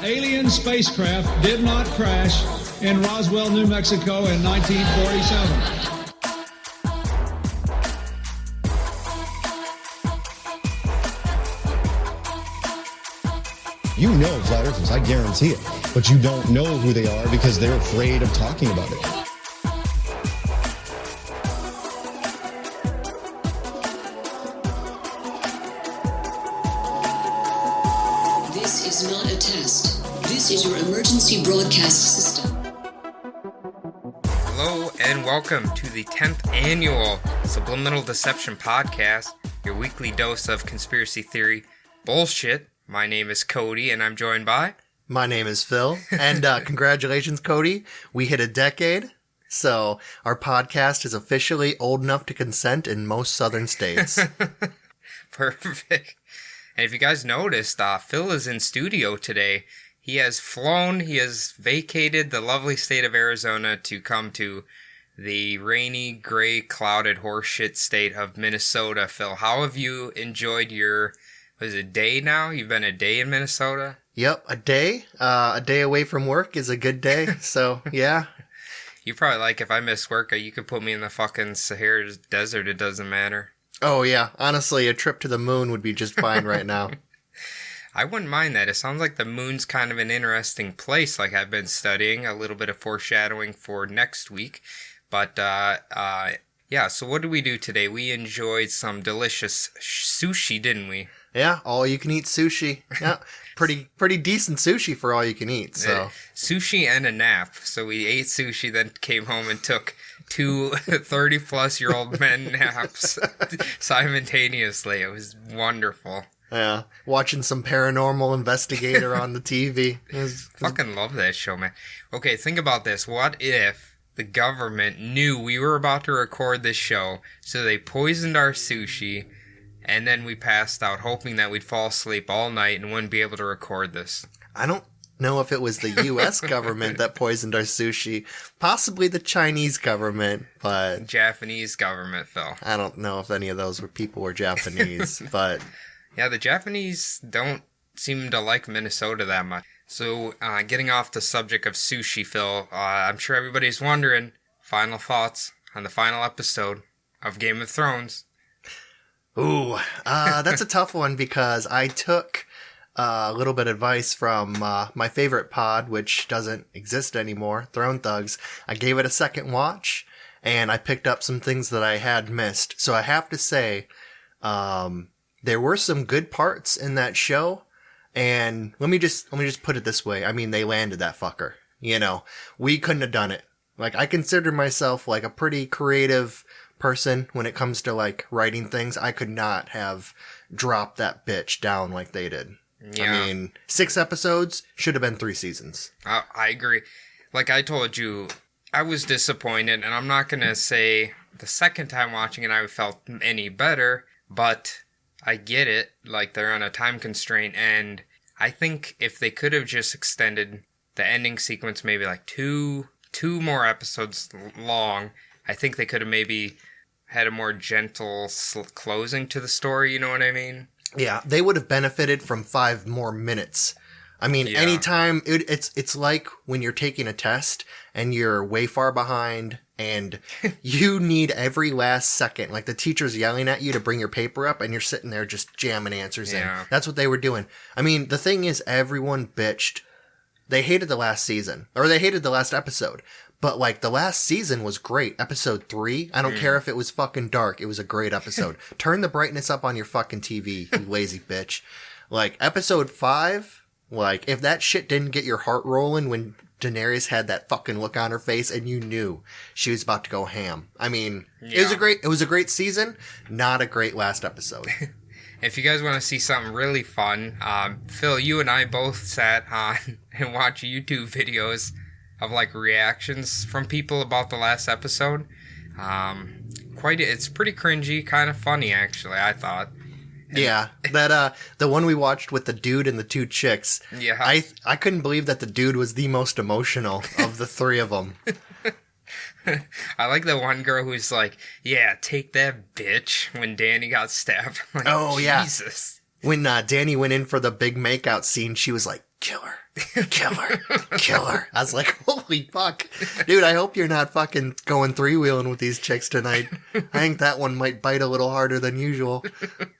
alien spacecraft did not crash in Roswell, New Mexico in 1947. You know flat earthers, I guarantee it. But you don't know who they are because they're afraid of talking about it. This is not a test. This is your emergency broadcast system. Hello and welcome to the 10th annual Subliminal Deception Podcast, your weekly dose of conspiracy theory bullshit. My name is Cody, and I'm joined by... My name is Phil, and congratulations, Cody. We hit a decade, so our podcast is officially old enough to consent in most southern states. Perfect. And if you guys noticed, Phil is in studio today. He has vacated the lovely state of Arizona to come to the rainy, gray, clouded horseshit state of Minnesota. Phil, how have you enjoyed your... Was it a day now? You've been a day in Minnesota? Yep, a day. A day away from work is a good day, so yeah. You probably like if I miss work, you could put me in the fucking Sahara Desert, it doesn't matter. Oh yeah, honestly, a trip to the moon would be just fine right now. I wouldn't mind that. It sounds like the moon's kind of an interesting place, like I've been studying. A little bit of foreshadowing for next week. But, yeah, so what did we do today? We enjoyed some delicious sushi, didn't we? Yeah, all you can eat sushi. Yeah, pretty decent sushi for all you can eat. So sushi and a nap. So we ate sushi, then came home and took two 30-plus-year-old men naps simultaneously. It was wonderful. Yeah, watching some Paranormal Investigator on the TV. Fucking love that show, man. Okay, think about this. What if the government knew we were about to record this show, so they poisoned our sushi, and then we passed out, hoping that we'd fall asleep all night and wouldn't be able to record this? I don't know if it was the U.S. government that poisoned our sushi. Possibly the Chinese government, but... Japanese government, Phil. I don't know if any of those people were Japanese, but... Yeah, the Japanese don't seem to like Minnesota that much. So, getting off the subject of sushi, Phil, I'm sure everybody's wondering, final thoughts on the final episode of Game of Thrones. Ooh, that's a tough one because I took a little bit of advice from my favorite pod, which doesn't exist anymore, Throne Thugs. I gave it a second watch, and I picked up some things that I had missed. So I have to say, there were some good parts in that show, and let me just put it this way. I mean, they landed that fucker. You know, we couldn't have done it. Like, I consider myself like a pretty creative person when it comes to like writing things. I could not have dropped that bitch down like they did. Yeah. I mean, 6 episodes should have been 3 seasons. I agree. Like I told you, I was disappointed, and I'm not gonna say the second time watching it I felt any better, but I get it. Like, they're on a time constraint, and I think if they could have just extended the ending sequence maybe like two more episodes long, I think they could have maybe had a more gentle closing to the story, you know what I mean? Yeah, they would have benefited from 5 more minutes. I mean, anytime, it's like when you're taking a test and you're way far behind and you need every last second. Like, the teacher's yelling at you to bring your paper up and you're sitting there just jamming answers in. That's what they were doing. I mean, the thing is, everyone bitched. They hated the last season, or they hated the last episode. But, like, the last season was great. Episode 3, I don't care if it was fucking dark. It was a great episode. Turn the brightness up on your fucking TV, you lazy bitch. Like, episode 5, like, if that shit didn't get your heart rolling when Daenerys had that fucking look on her face and you knew she was about to go ham. I mean, it was a great season, not a great last episode. If you guys want to see something really fun, Phil, you and I both sat on and watched YouTube videos of like reactions from people about the last episode. It's pretty cringy, kind of funny actually, I thought. Yeah, that the one we watched with the dude and the 2 chicks. Yeah, I couldn't believe that the dude was the most emotional of the 3 of them. I like the one girl who's like, "Yeah, take that, bitch," when Danny got stabbed. Like, oh yeah, Jesus. When Danny went in for the big makeout scene, she was like, killer, killer, killer. I was like, holy fuck. Dude, I hope you're not fucking going three-wheeling with these chicks tonight. I think that one might bite a little harder than usual.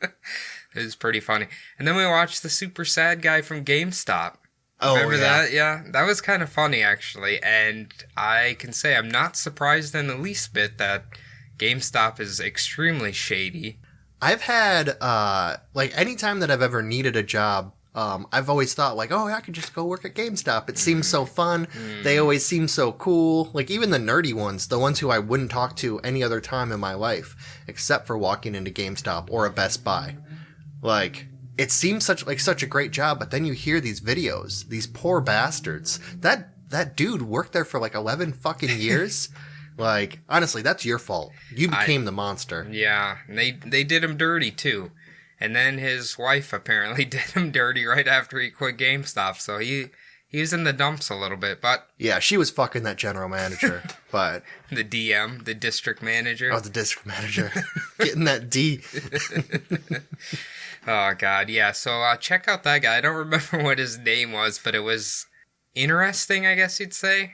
It was pretty funny. And then we watched the super sad guy from GameStop. Oh, Remember yeah. that? Yeah, that was kind of funny, actually. And I can say I'm not surprised in the least bit that GameStop is extremely shady. I've had, anytime that I've ever needed a job, I've always thought, like, oh, I could just go work at GameStop. It seems so fun. They always seem so cool. Like, even the nerdy ones, the ones who I wouldn't talk to any other time in my life, except for walking into GameStop or a Best Buy. Like, it seems such a great job, but then you hear these videos, these poor bastards. That dude worked there for, 11 fucking years. Like, honestly, that's your fault. You became the monster. Yeah, and they did him dirty, too. And then his wife apparently did him dirty right after he quit GameStop, so he was in the dumps a little bit, but... Yeah, she was fucking that general manager, but... The DM, the district manager. Oh, the district manager. Getting that D. Oh, God, yeah, so check out that guy. I don't remember what his name was, but it was interesting, I guess you'd say.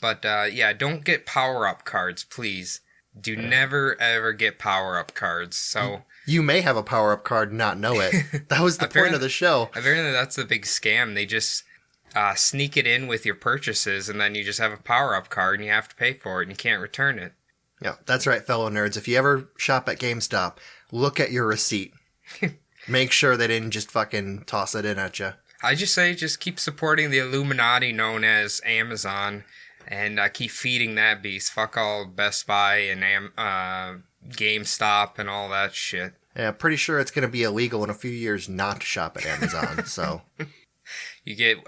But, yeah, don't get power-up cards, please. Do never, ever get power-up cards, so... You may have a power-up card and not know it. That was the point of the show. Apparently that's the big scam. They just sneak it in with your purchases, and then you just have a power-up card, and you have to pay for it, and you can't return it. Yeah, that's right, fellow nerds. If you ever shop at GameStop, look at your receipt. Make sure they didn't just fucking toss it in at you. I just say just keep supporting the Illuminati known as Amazon, and keep feeding that beast. Fuck all Best Buy and GameStop and all that shit. Yeah, pretty sure it's going to be illegal in a few years not to shop at Amazon, so... You get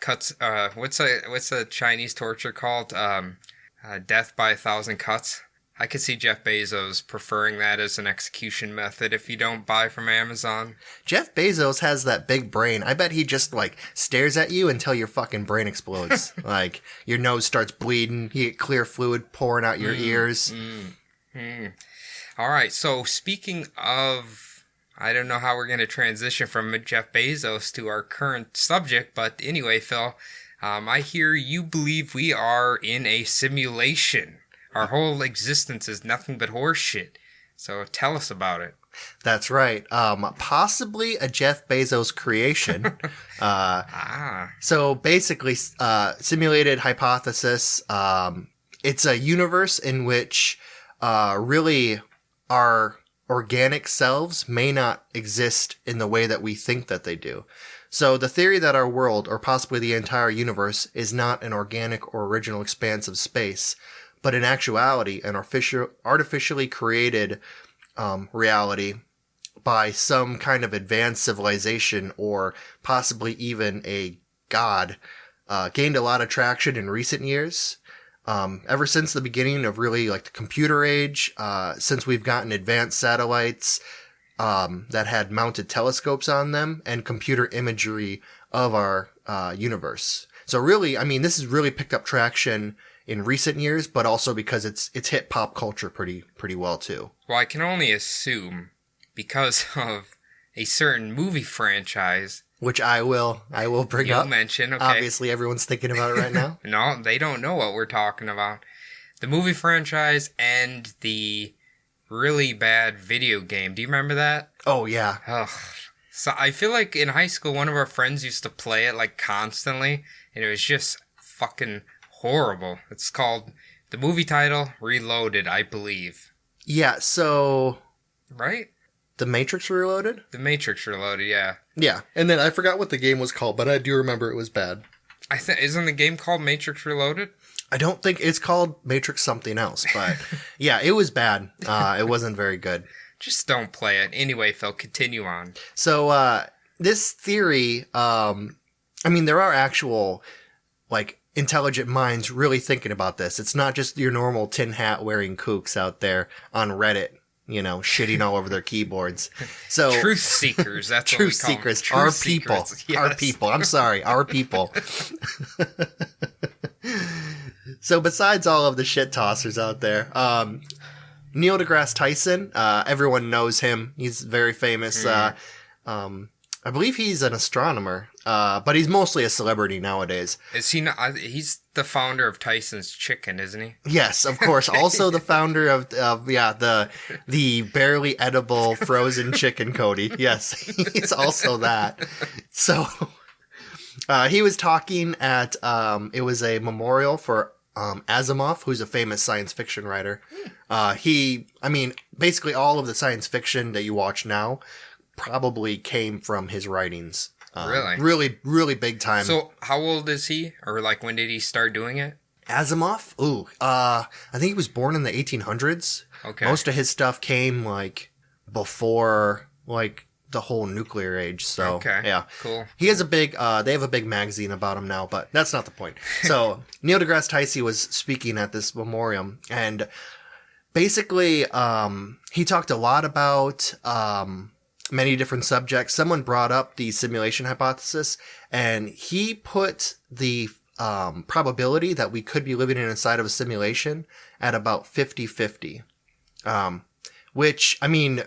cuts, what's a Chinese torture called? Death by 1,000 cuts. I could see Jeff Bezos preferring that as an execution method if you don't buy from Amazon. Jeff Bezos has that big brain. I bet he just, stares at you until your fucking brain explodes. Your nose starts bleeding, you get clear fluid pouring out your ears. All right, so speaking of, I don't know how we're going to transition from Jeff Bezos to our current subject, but anyway, Phil, I hear you believe we are in a simulation. Our whole existence is nothing but horse shit. So tell us about it. That's right. Possibly a Jeff Bezos creation. So basically, simulated hypothesis. It's a universe in which really our organic selves may not exist in the way that we think that they do. So the theory that our world, or possibly the entire universe, is not an organic or original expanse of space, but in actuality an artificially created reality by some kind of advanced civilization or possibly even a god, gained a lot of traction in recent years. Ever since the beginning of really the computer age, since we've gotten advanced satellites that had mounted telescopes on them and computer imagery of our universe. So really, this has really picked up traction in recent years, but also because it's hit pop culture pretty well too. Well, I can only assume because of a certain movie franchise, which I will bring up. You'll mention, okay. Obviously, everyone's thinking about it right now. No, they don't know what we're talking about. The movie franchise and the really bad video game. Do you remember that? Oh, yeah. Ugh. So I feel like in high school, one of our friends used to play it constantly, and it was just fucking horrible. It's called, the movie title, Reloaded, I believe. Yeah, so... Right? The Matrix Reloaded? The Matrix Reloaded, yeah. Yeah, and then I forgot what the game was called, but I do remember it was bad. Isn't the game called Matrix Reloaded? I don't think it's called Matrix something else, but yeah, it was bad. It wasn't very good. Just don't play it. Anyway, Phil, continue on. So, this theory, there are actual, intelligent minds really thinking about this. It's not just your normal tin hat wearing kooks out there on Reddit, shitting all over their keyboards. So truth seekers, that's truth what we call seekers, them. our Truth people, secrets, yes. our people. I'm sorry, our people. So besides all of the shit tossers out there, Neil deGrasse Tyson, everyone knows him. He's very famous. I believe he's an astronomer, but he's mostly a celebrity nowadays. Is he not? He's the founder of Tyson's Chicken, isn't he? Yes, of course. Also the founder of the barely edible frozen chicken, Cody. Yes, he's also that. So he was talking at it was a memorial for Asimov, who's a famous science fiction writer. Basically all of the science fiction that you watch now probably came from his writings. Really? Really big time. So how old is he? Or like when did he start doing it? Asimov? I think he was born in the 1800s. Okay. Most of his stuff came before the whole nuclear age. So okay. Yeah. Cool. He has they have a big magazine about him now, but that's not the point. So Neil deGrasse Tyson was speaking at this memorial, and basically he talked a lot about many different subjects. Someone brought up the simulation hypothesis, and he put the probability that we could be living inside of a simulation at about 50-50. Which,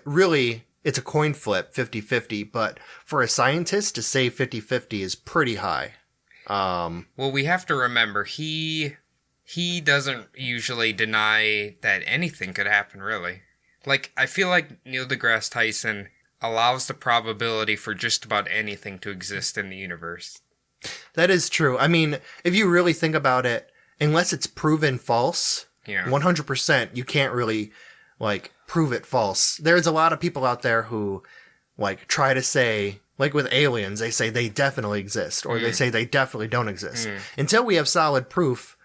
really, it's a coin flip, 50-50, but for a scientist to say 50-50 is pretty high. Well, we have to remember, he doesn't usually deny that anything could happen, really. Like, I feel like Neil deGrasse Tyson allows the probability for just about anything to exist in the universe. That is true. If you really think about it, unless it's proven false, 100%, you can't really, prove it false. There's a lot of people out there who, try to say, with aliens, they say they definitely exist, or they say they definitely don't exist. Until we have solid proof,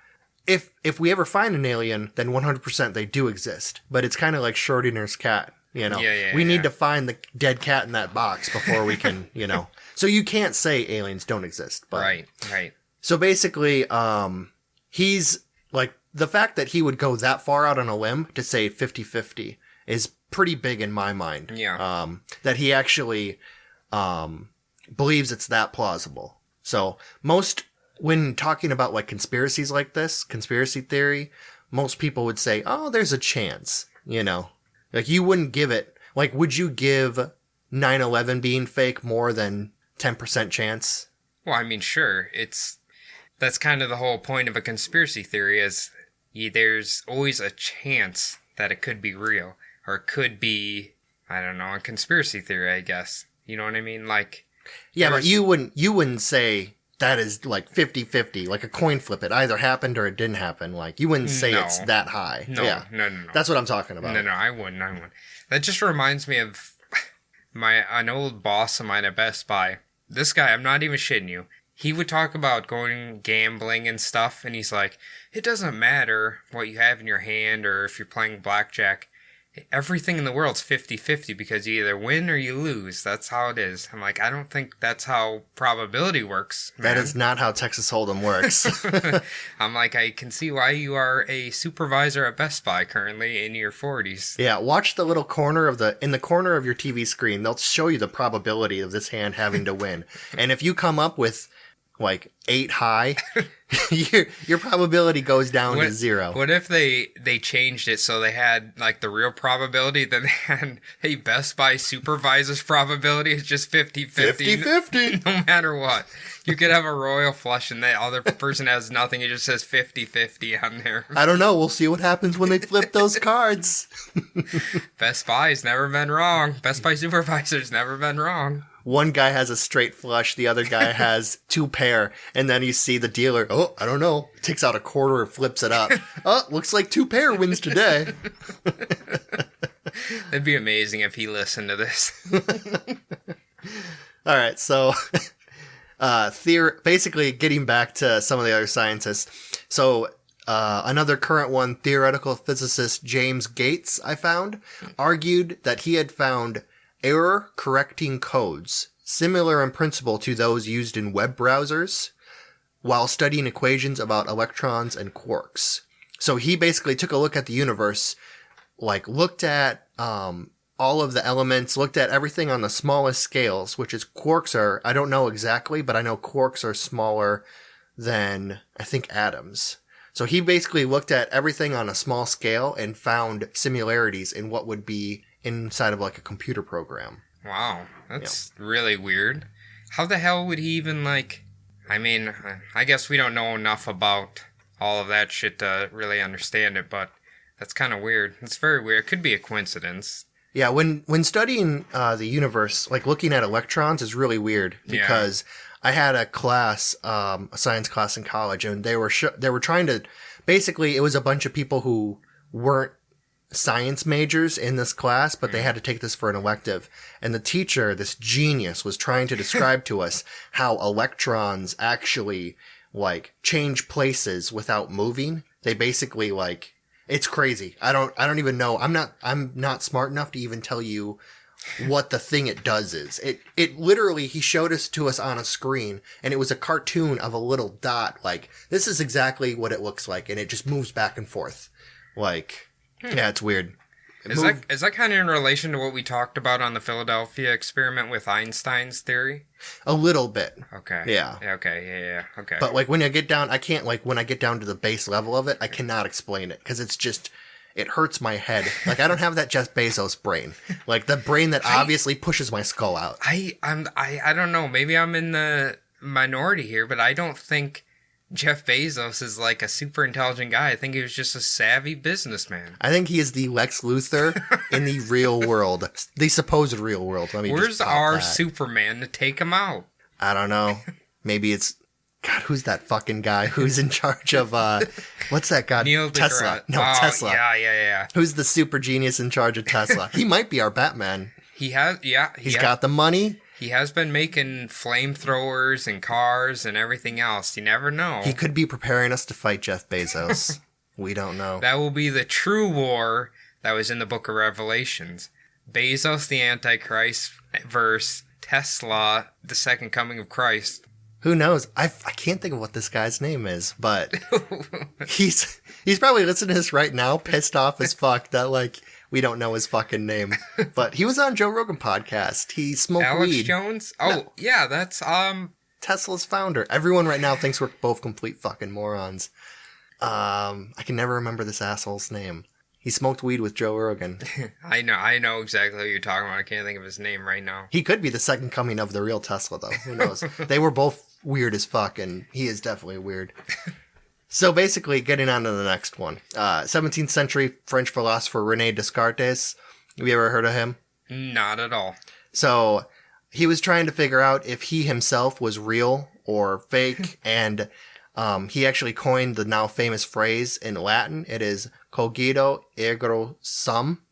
if we ever find an alien, then 100% they do exist. But it's kind of like Schrodinger's cat. We need to find the dead cat in that box before we can, So you can't say aliens don't exist. But, Right. So basically, he's the fact that he would go that far out on a limb to say 50-50 is pretty big in my mind. Yeah. That he actually believes it's that plausible. So when talking about conspiracies like this, conspiracy theory, most people would say, oh, there's a chance, you wouldn't give it, would you give 9/11 being fake more than 10% chance? Well, sure. That's kind of the whole point of a conspiracy theory is there's always a chance that it could be real. Or it could be, I don't know, a conspiracy theory, I guess. You know what I mean? Yeah, but you wouldn't say that is 50-50, like a coin flip. It either happened or it didn't happen. You wouldn't say it's that high. No, yeah. No. That's what I'm talking about. No, I wouldn't. That just reminds me of an old boss of mine at Best Buy. This guy, I'm not even shitting you. He would talk about going gambling and stuff, and he's like, it doesn't matter what you have in your hand or if you're playing blackjack. Everything in the world's 50-50 because you either win or you lose. That's how it is. I'm like, I don't think that's how probability works, man. That is not how Texas Hold'em works. I'm like, I can see why you are a supervisor at Best Buy currently in your 40s. Yeah, watch the little corner in the corner of your TV screen. They'll show you the probability of this hand having to win. And if you come up with 8 high, your probability goes down to 0. What if they changed it so they had the real probability, then they had a Best Buy supervisor's probability is just 50-50. 50-50. No matter what. You could have a royal flush and the other person has nothing. It just says 50-50 on there. I don't know. We'll see what happens when they flip those cards. Best Buy's never been wrong. Best Buy supervisor's never been wrong. One guy has a straight flush, the other guy has 2 pair, and then you see the dealer, oh, I don't know, takes out a quarter and flips it up. Oh, looks like 2 pair wins today. It'd be amazing if he listened to this. All right, so basically getting back to some of the other scientists. So another current one, theoretical physicist James Gates, I found, argued that he had found error correcting codes, similar in principle to those used in web browsers, while studying equations about electrons and quarks. So he basically took a look at the universe, looked at all of the elements, looked at everything on the smallest scales, which is quarks are, I don't know exactly, but I know quarks are smaller than, I think, atoms. So he basically looked at everything on a small scale and found similarities in what would be inside of a computer program. Wow, that's really weird. How the hell would he even, like... I mean, I guess we don't know enough about all of that shit to really understand it, but that's kind of weird. It's very weird. It could be a coincidence. Yeah, when studying the universe, like looking at electrons is really weird because I had a class, a science class in college, and they were trying to... Basically, it was a bunch of people who weren't science majors in this class, but they had to take this for an elective. And the teacher, this genius, was trying to describe to us how electrons actually like change places without moving. They basically like, it's crazy. I don't even know. I'm not smart enough to even tell you what the thing it does is. It literally, he showed us to us on a screen, and it was a cartoon of a little dot. Like, this is exactly what it looks like, and it just moves back and forth. Like, yeah, it's weird. Is that kind of in relation to what we talked about on the Philadelphia experiment with Einstein's theory? A little bit. Okay. Yeah. Okay. Okay. But like when I get down, I can't like when I get down to the base level of it, I cannot explain it because it's just, it hurts my head. Like I don't have that Jeff Bezos brain, like the brain that obviously pushes my skull out. I don't know. Maybe I'm in the minority here, but I don't think Jeff Bezos is like a super intelligent guy. I think he was just a savvy businessman. I think he is the Lex Luthor in the real world, the supposed real world. Where's our Superman to take him out? I don't know. Maybe it's, God, who's that fucking guy who's in charge of, what's that guy? Neil Tesla. deGrasse. No, Tesla. Yeah. Who's the super genius in charge of Tesla? He might be our Batman. He has, He's got the money. He has been making flamethrowers and cars and everything else. You never know. He could be preparing us to fight Jeff Bezos. We don't know. That will be the true war that was in the book of Revelations. Bezos the Antichrist versus Tesla, the second coming of Christ. Who knows? I can't think of what this guy's name is, but he's probably listening to this right now, pissed off as fuck that like we don't know his fucking name. But he was on Joe Rogan podcast. He smoked Alex weed. Jones? Oh, no. Yeah, that's Tesla's founder. Everyone right now thinks we're both complete fucking morons. I can never remember this asshole's name. He smoked weed with Joe Rogan. I know exactly what you're talking about. I can't think of his name right now. He could be the second coming of the real Tesla, though. Who knows? They were both weird as fuck, and he is definitely weird. So basically, getting on to the next one. 17th century French philosopher René Descartes. Have you ever heard of him? Not at all. So he was trying to figure out if he himself was real or fake, and he actually coined the now famous phrase in Latin. It is cogito ergo sum,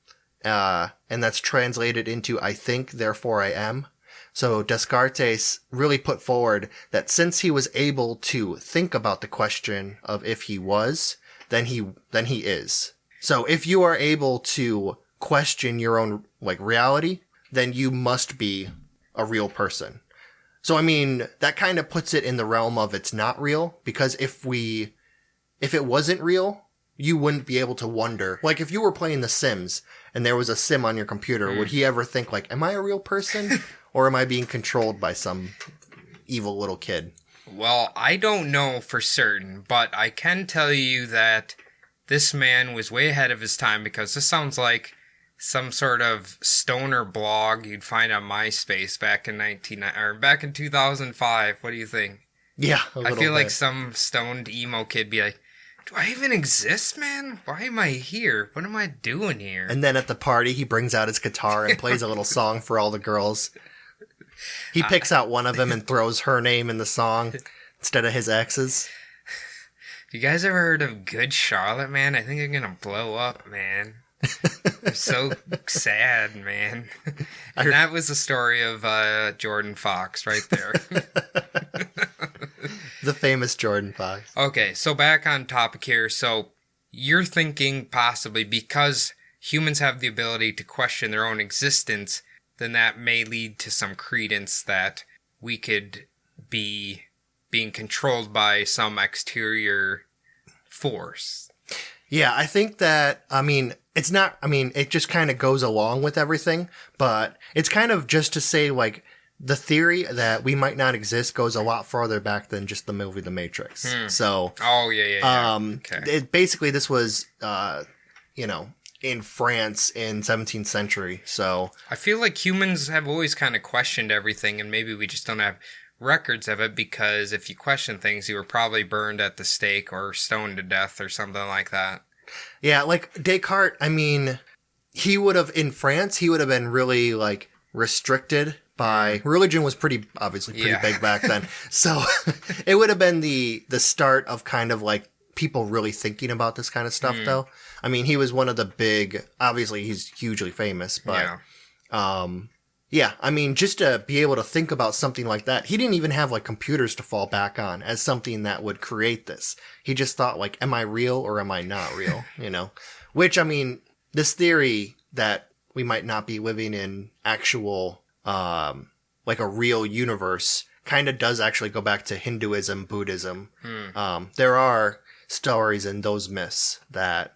and that's translated into I think, therefore I am. So Descartes really put forward that since he was able to think about the question of if he was, then he is. So if you are able to question your own like reality, then you must be a real person. So I mean, that kind of puts it in the realm of it's not real, because if it wasn't real, you wouldn't be able to wonder. Like if you were playing The Sims and there was a sim on your computer, would he ever think like, am I a real person? Or am I being controlled by some evil little kid? Well, I don't know for certain, but I can tell you that this man was way ahead of his time, because this sounds like some sort of stoner blog you'd find on MySpace back in 2005. What do you think? Yeah, I feel like some stoned emo kid be like, do I even exist, man? Why am I here? What am I doing here? And then at the party, he brings out his guitar and plays a little song for all the girls. He picks out one of them and throws her name in the song instead of his ex's. You guys ever heard of Good Charlotte, man? I think I'm gonna blow up, man. I'm so sad, man. And that was the story of Jordan Fox right there. The famous Jordan Fox. Okay, so back on topic here. So you're thinking possibly because humans have the ability to question their own existence, then that may lead to some credence that we could be being controlled by some exterior force. Yeah, I think that, it just kind of goes along with everything, but it's kind of just to say, like, the theory that we might not exist goes a lot farther back than just the movie The Matrix. So, oh, yeah. Okay. Basically, this was, in France in 17th century. So I feel like humans have always kind of questioned everything, and maybe we just don't have records of it, because if you question things, you were probably burned at the stake or stoned to death or something like that. yeah, like Descartes, I mean, he would have, in France, he would have been really like restricted by religion. Was obviously pretty big back then. So it would have been the start of kind of like people really thinking about this kind of stuff though. I mean, he was one of the big, obviously he's hugely famous, but yeah, I mean, just to be able to think about something like that, he didn't even have like computers to fall back on as something that would create this. He just thought like, am I real or am I not real? You know, which, I mean, this theory that we might not be living in actual, like a real universe kind of does actually go back to Hinduism, Buddhism. There are stories in those myths that,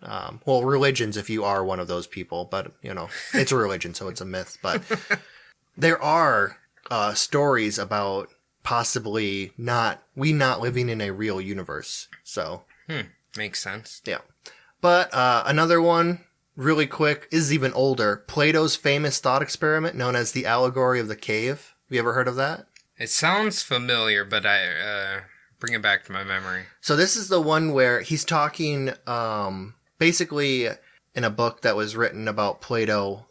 well, religions, if you are one of those people, but you know, it's a religion, so it's a myth, but there are stories about possibly not living in a real universe. So Makes sense. yeah. But another one, really quick, is even older. Plato's famous thought experiment known as the allegory of the cave. Have you ever heard of that? It sounds familiar, but I bring it back to my memory. So this is the one where he's talking, basically in a book that was written about Plato.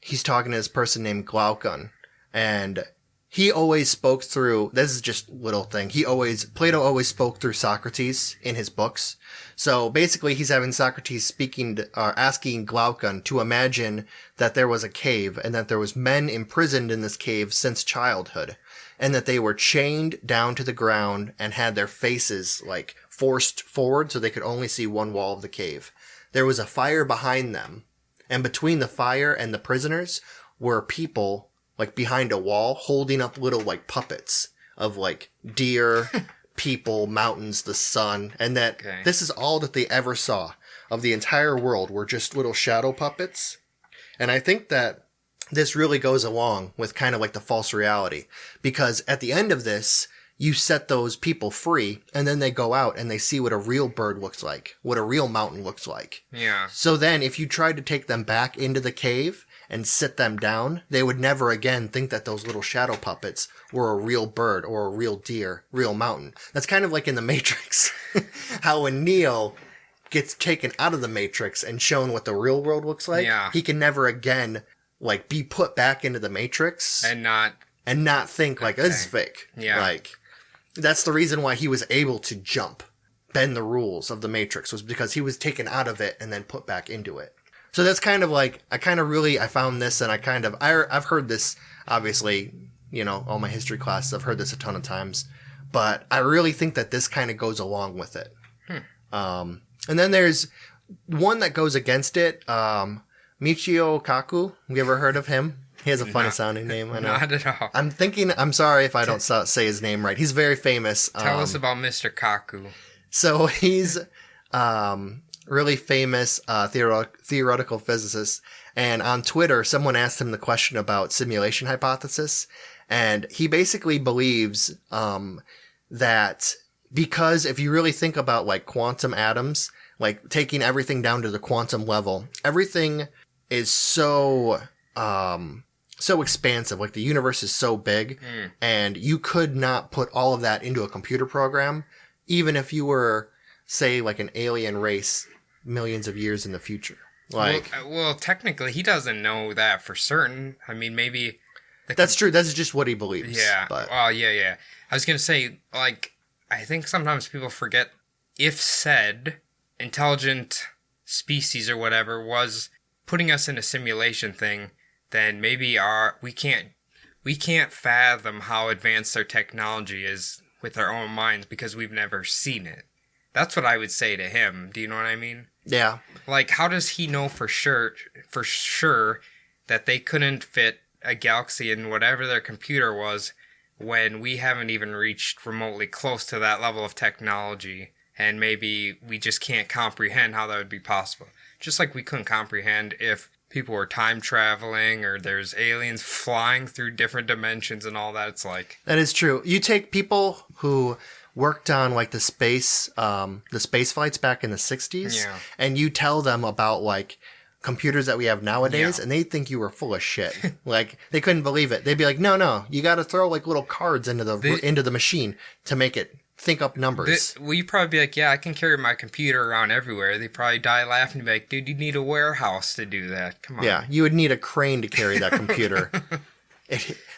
He's talking to this person named Glaucon, and he always spoke through, this is just a little thing, Plato always spoke through Socrates in his books. So basically he's having Socrates asking Glaucon to imagine that there was a cave and that there was men imprisoned in this cave since childhood, and that they were chained down to the ground and had their faces like forced forward so they could only see one wall of the cave. There was a fire behind them, and between the fire and the prisoners were people like behind a wall holding up little like puppets of like deer, people, mountains, the sun, and that this is all that they ever saw of the entire world were just little shadow puppets. And I think that this really goes along with kind of like the false reality, because at the end of this, you set those people free, and then they go out and they see what a real bird looks like, what a real mountain looks like. Yeah. So then if you tried to take them back into the cave and sit them down, they would never again think that those little shadow puppets were a real bird or a real deer, real mountain. That's kind of like in the Matrix, how when Neo gets taken out of the Matrix and shown what the real world looks like, he can never again like be put back into the Matrix and not think like this is fake. Yeah. Like that's the reason why he was able to bend the rules of the Matrix, was because he was taken out of it and then put back into it. So that's kind of like, I found this, and I've heard this, obviously, you know, all my history classes, I've heard this a ton of times, but I really think that this kind of goes along with it. And then there's one that goes against it, Michio Kaku. Have you ever heard of him? He has a funny sounding name, I know. Not at all. I'm sorry if I don't say his name right. He's very famous. Tell us about Mr. Kaku. So he's really famous theoretical physicist, and on Twitter someone asked him the question about simulation hypothesis, and he basically believes that because if you really think about like quantum atoms, like taking everything down to the quantum level, everything is so expansive, like the universe is so big, and you could not put all of that into a computer program, even if you were, say, like an alien race millions of years in the future. Like, well, technically, he doesn't know that for certain. I mean, maybe that's true. That's just what he believes. Yeah. But. Well, yeah. I was gonna say, like, I think sometimes people forget, if said intelligent species or whatever was putting us in a simulation thing, then maybe we can't fathom how advanced their technology is with our own minds because we've never seen it. That's what I would say to him. Do you know what I mean? Yeah. Like, how does he know for sure that they couldn't fit a galaxy in whatever their computer was when we haven't even reached remotely close to that level of technology, and maybe we just can't comprehend how that would be possible. Just like we couldn't comprehend if people were time traveling or there's aliens flying through different dimensions and all that. It's like... That is true. You take people who worked on like the space flights back in the 60s, and you tell them about like computers that we have nowadays, and they'd think you were full of shit. Like, they couldn't believe it. They'd be like, no, you got to throw like little cards into the machine to make it think up numbers. Well, you'd probably be like, yeah, I can carry my computer around everywhere. They'd probably die laughing and be like, dude, you need a warehouse to do that. Come on. Yeah, you would need a crane to carry that computer.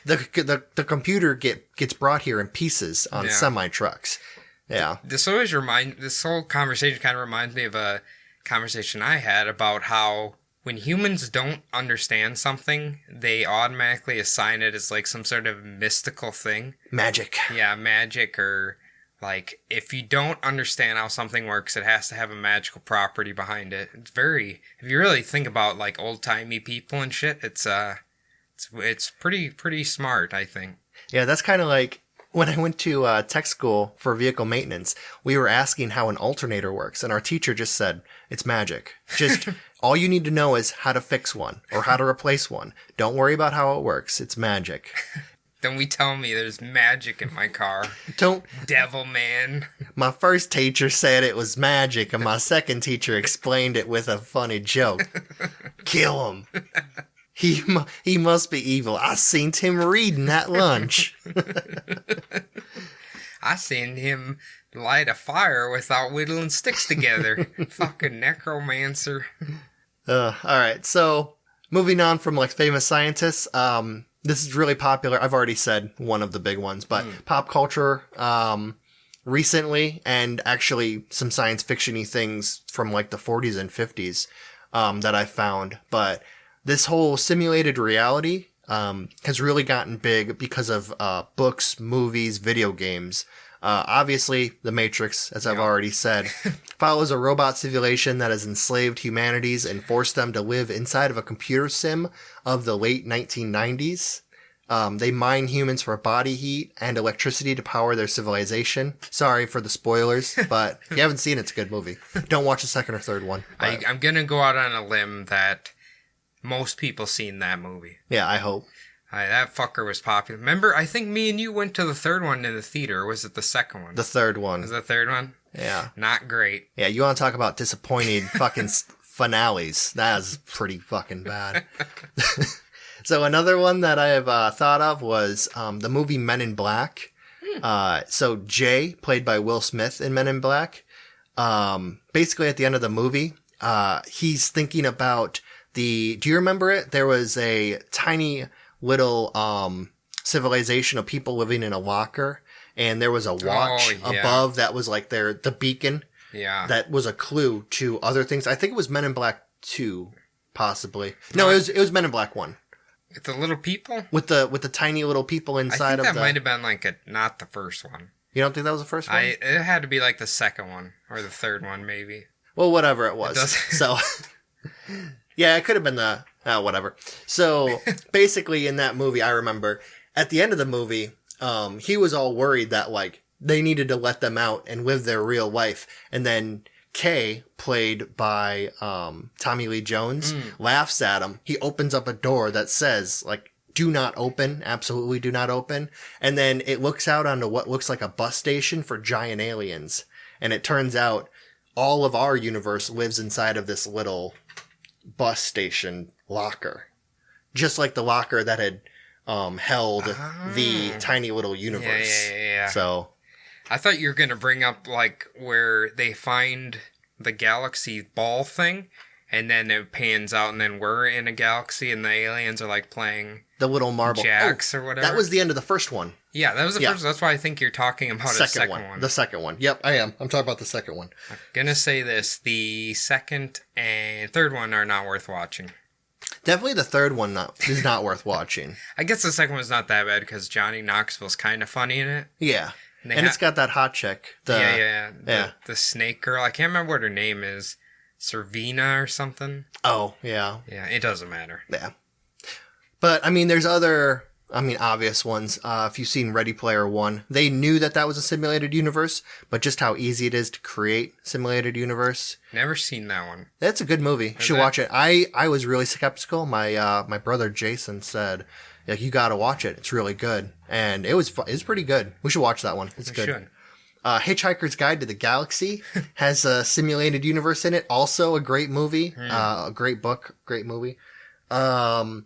The computer gets brought here in pieces on semi-trucks. Yeah. This whole conversation kind of reminds me of a conversation I had about how when humans don't understand something, they automatically assign it as like some sort of mystical thing. Magic. Yeah, magic, or like if you don't understand how something works, it has to have a magical property behind it. It's very, if you really think about like old-timey people and shit, it's pretty smart, I think. Yeah, that's kind of like when I went to tech school for vehicle maintenance, we were asking how an alternator works, and our teacher just said, it's magic. Just all you need to know is how to fix one or how to replace one. Don't worry about how it works. It's magic. Don't be telling me there's magic in my car. Don't. Devil man. My first teacher said it was magic, and my second teacher explained it with a funny joke. Kill him. He must be evil. I seen him reading at lunch. I seen him light a fire without whittling sticks together. Fucking necromancer. All right, so moving on from like famous scientists, this is really popular. I've already said one of the big ones, but pop culture recently, and actually some science fiction-y things from like the 40s and 50s that I found, but this whole simulated reality has really gotten big because of books, movies, video games. Obviously, The Matrix, as I've already said, follows a robot simulation that has enslaved humanities and forced them to live inside of a computer sim of the late 1990s. They mine humans for body heat and electricity to power their civilization. Sorry for the spoilers, but if you haven't seen it, it's a good movie. Don't watch the second or third one. I'm going to go out on a limb that most people seen that movie. Yeah, I hope. That fucker was popular. Remember, I think me and you went to the third one in the theater. Or was it the second one? The third one. Was it the third one? Yeah. Not great. Yeah, you want to talk about disappointing fucking finales. That is pretty fucking bad. So another one that I have thought of was the movie Men in Black. So Jay, played by Will Smith in Men in Black, basically at the end of the movie, he's thinking about do you remember it? There was a tiny little civilization of people living in a locker, and there was a watch above that was like the beacon. Yeah. That was a clue to other things. I think it was Men in Black 2, possibly. No, it was Men in Black 1. With the little people? With the tiny little people inside of that might have been like not the first one. You don't think that was the first one? It had to be like the second one or the third one, maybe. Well, whatever it was. So, yeah, it could have been whatever. So, basically, in that movie, I remember at the end of the movie, he was all worried that like they needed to let them out and live their real life, and then Kay, played by Tommy Lee Jones, laughs at him. He opens up a door that says, like, do not open, absolutely do not open. And then it looks out onto what looks like a bus station for giant aliens. And it turns out all of our universe lives inside of this little bus station locker. Just like the locker that had held the tiny little universe. Yeah. So I thought you were going to bring up, like, where they find the galaxy ball thing, and then it pans out, and then we're in a galaxy, and the aliens are, like, playing the little marble jacks or whatever. That was the end of the first one. Yeah, that was the first. That's why I think you're talking about the second one. The second one. Yep, I am. I'm talking about the second one. I'm going to say this. The second and third one are not worth watching. Definitely the third one is not worth watching. I guess the second one's not that bad because Johnny Knoxville's kind of funny in it. Yeah. And it's got that hot chick. The snake girl. I can't remember what her name is. Servina or something. Oh, yeah. Yeah, it doesn't matter. Yeah. But, I mean, there's other, obvious ones. If you've seen Ready Player One, they knew that was a simulated universe, but just how easy it is to create simulated universe. Never seen that one. That's a good movie. You should watch it. I was really skeptical. My brother Jason said, like, you gotta watch it. It's really good. And it's pretty good. We should watch that one. It's good. Hitchhiker's Guide to the Galaxy has a simulated universe in it. Also a great movie, a great book, great movie. The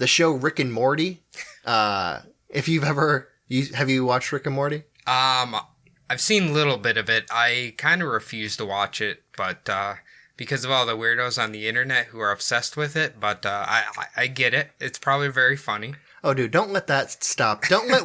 show Rick and Morty. If you've ever, have you watched Rick and Morty? I've seen a little bit of it. I kind of refuse to watch it, but because of all the weirdos on the internet who are obsessed with it. But I get it. It's probably very funny. Oh, dude, don't let that stop. Don't let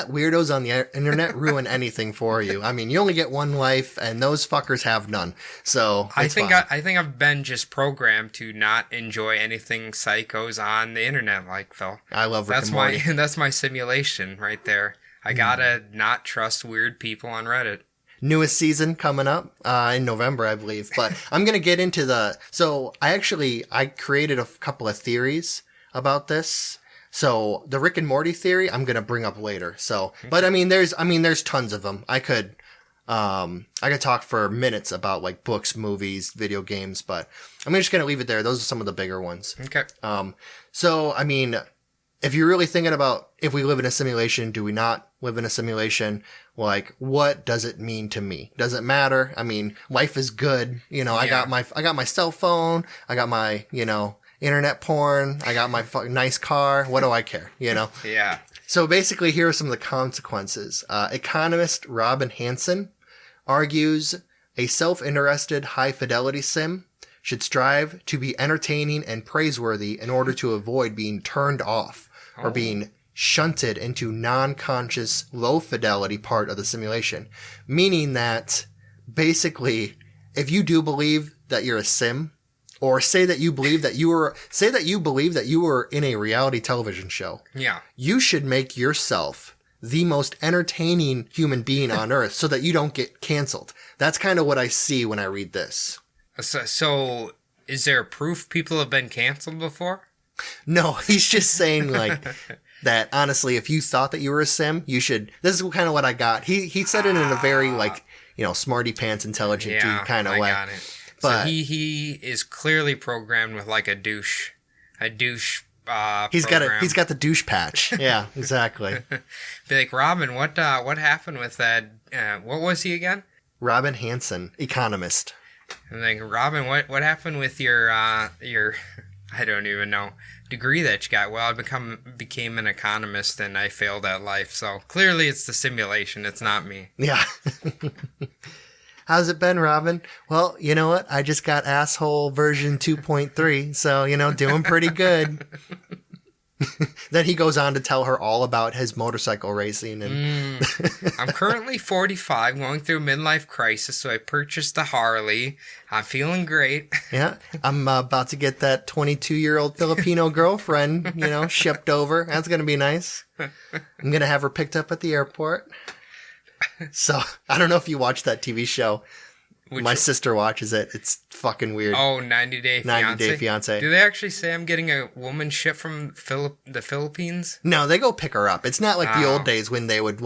weirdos on the internet ruin anything for you. I mean, you only get one life, and those fuckers have none. So I think I've been just programmed to not enjoy anything psychos on the internet, like Phil. I love Rick and Morty. That's my simulation right there. I gotta not trust weird people on Reddit. Newest season coming up in November, I believe. But I'm gonna get into so I created a couple of theories about this. So the Rick and Morty theory, I'm gonna bring up later. So, but there's tons of them. I could talk for minutes about like books, movies, video games, but I'm just gonna leave it there. Those are some of the bigger ones. Okay. So I mean, if you're really thinking about if we live in a simulation, do we not live in a simulation? Like, what does it mean to me? Does it matter? I mean, life is good. You know, I got my cell phone. I got my, internet porn. I got my nice car. What do I care? Yeah. So basically, here are some of the consequences. Economist Robin Hanson argues a self-interested high-fidelity sim should strive to be entertaining and praiseworthy in order to avoid being turned off or being shunted into non-conscious, low-fidelity part of the simulation. Meaning that basically, if you do believe that you're a sim, or say that you believe that you were in a reality television show. Yeah. You should make yourself the most entertaining human being on earth so that you don't get canceled. That's kind of what I see when I read this. So is there proof people have been canceled before? No, he's just saying like that honestly, if you thought that you were a sim, you should. This is kind of what I got. He said it in a very smarty pants intelligent kind of way. Got it. But so he is clearly programmed with like a douche. He's got the douche patch. Yeah, exactly. Be like, Robin, what happened with that? What was he again? Robin Hanson, economist. I'm like, Robin, what happened with your I don't even know, degree that you got? Well, I became an economist and I failed at life. So clearly it's the simulation. It's not me. Yeah. How's it been, Robin? Well, you know what? I just got asshole version 2.3, so, doing pretty good. Then he goes on to tell her all about his motorcycle racing. And I'm currently 45, going through a midlife crisis, so I purchased the Harley. I'm feeling great. Yeah, I'm about to get that 22-year-old Filipino girlfriend, shipped over. That's going to be nice. I'm going to have her picked up at the airport. So, I don't know if you watch that TV show. My sister watches it. It's fucking weird. Oh, 90 Day Fiancé? 90 Day Fiancé. Do they actually say I'm getting a woman shipped from the Philippines? No, they go pick her up. It's not like the old days when they would,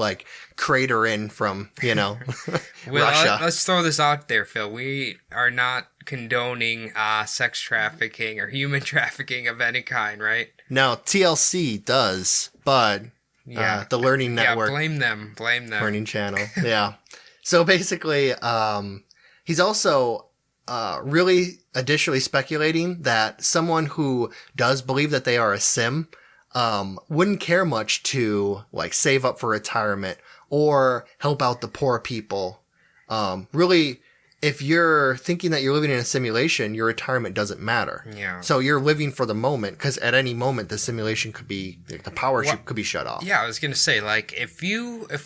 crate her in from, Russia. Let's throw this out there, Phil. We are not condoning sex trafficking or human trafficking of any kind, right? No, TLC does, but... Yeah, the Learning Network. Yeah, blame them. Learning Channel. Yeah. So basically, he's also really additionally speculating that someone who does believe that they are a sim wouldn't care much to save up for retirement or help out the poor people. Really, if you're thinking that you're living in a simulation, your retirement doesn't matter. Yeah. So you're living for the moment, because at any moment the simulation could be, the power could be shut off. Yeah, I was gonna say, if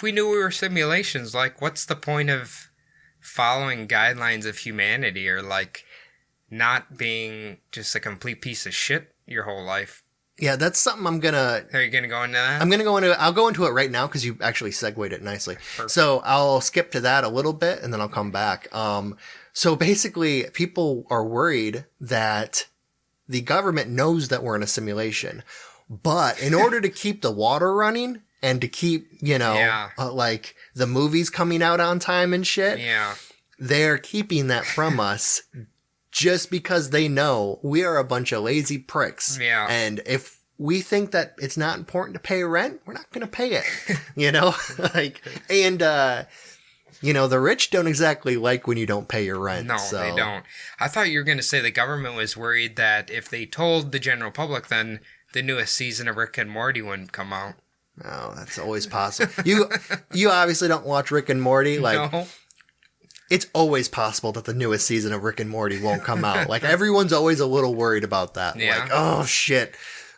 we knew we were simulations, what's the point of following guidelines of humanity or not being just a complete piece of shit your whole life? Yeah, that's something I'm gonna... Are you gonna go into that? I'll go into it right now because you actually segued it nicely. Perfect. So I'll skip to that a little bit and then I'll come back. So basically, people are worried that the government knows that we're in a simulation, but in order to keep the water running and to keep, the movies coming out on time and shit, they're keeping that from us. Just because they know we are a bunch of lazy pricks. Yeah. And if we think that it's not important to pay rent, we're not going to pay it. the rich don't exactly like when you don't pay your rent. No, so. they don't. I thought you were going to say the government was worried that if they told the general public, then the newest season of Rick and Morty wouldn't come out. No, that's always possible. You obviously don't watch Rick and Morty. Like, No. it's always possible that the newest season of Rick and Morty won't come out. Like, everyone's always a little worried about that. Yeah. Like, oh shit.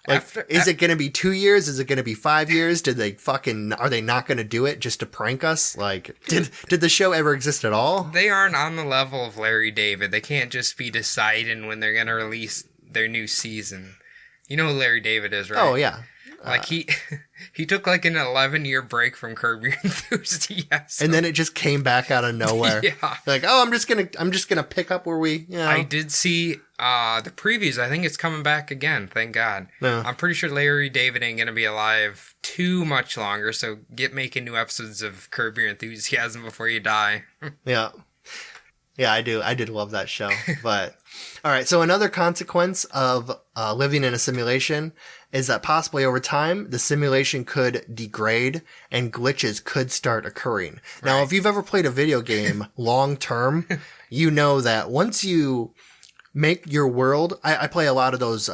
Like, is it going to be 2 years? Is it going to be 5 years? Are they not going to do it just to prank us? Like, did the show ever exist at all? They aren't on the level of Larry David. They can't just be deciding when they're going to release their new season. You know who Larry David is, right? Oh, yeah. Like, he took like an 11-year break from Curb Your Enthusiasm. And then it just came back out of nowhere. Yeah. Like, oh, I'm just gonna pick up where we, I did see the previews. I think it's coming back again. Thank God. No. I'm pretty sure Larry David ain't gonna be alive too much longer. So get making new episodes of Curb Your Enthusiasm before you die. Yeah. Yeah, I do. I did love that show. But, all right. So another consequence of living in a simulation is that possibly over time, the simulation could degrade and glitches could start occurring. Now, if you've ever played a video game long term, you know that once you make your world, I play a lot of those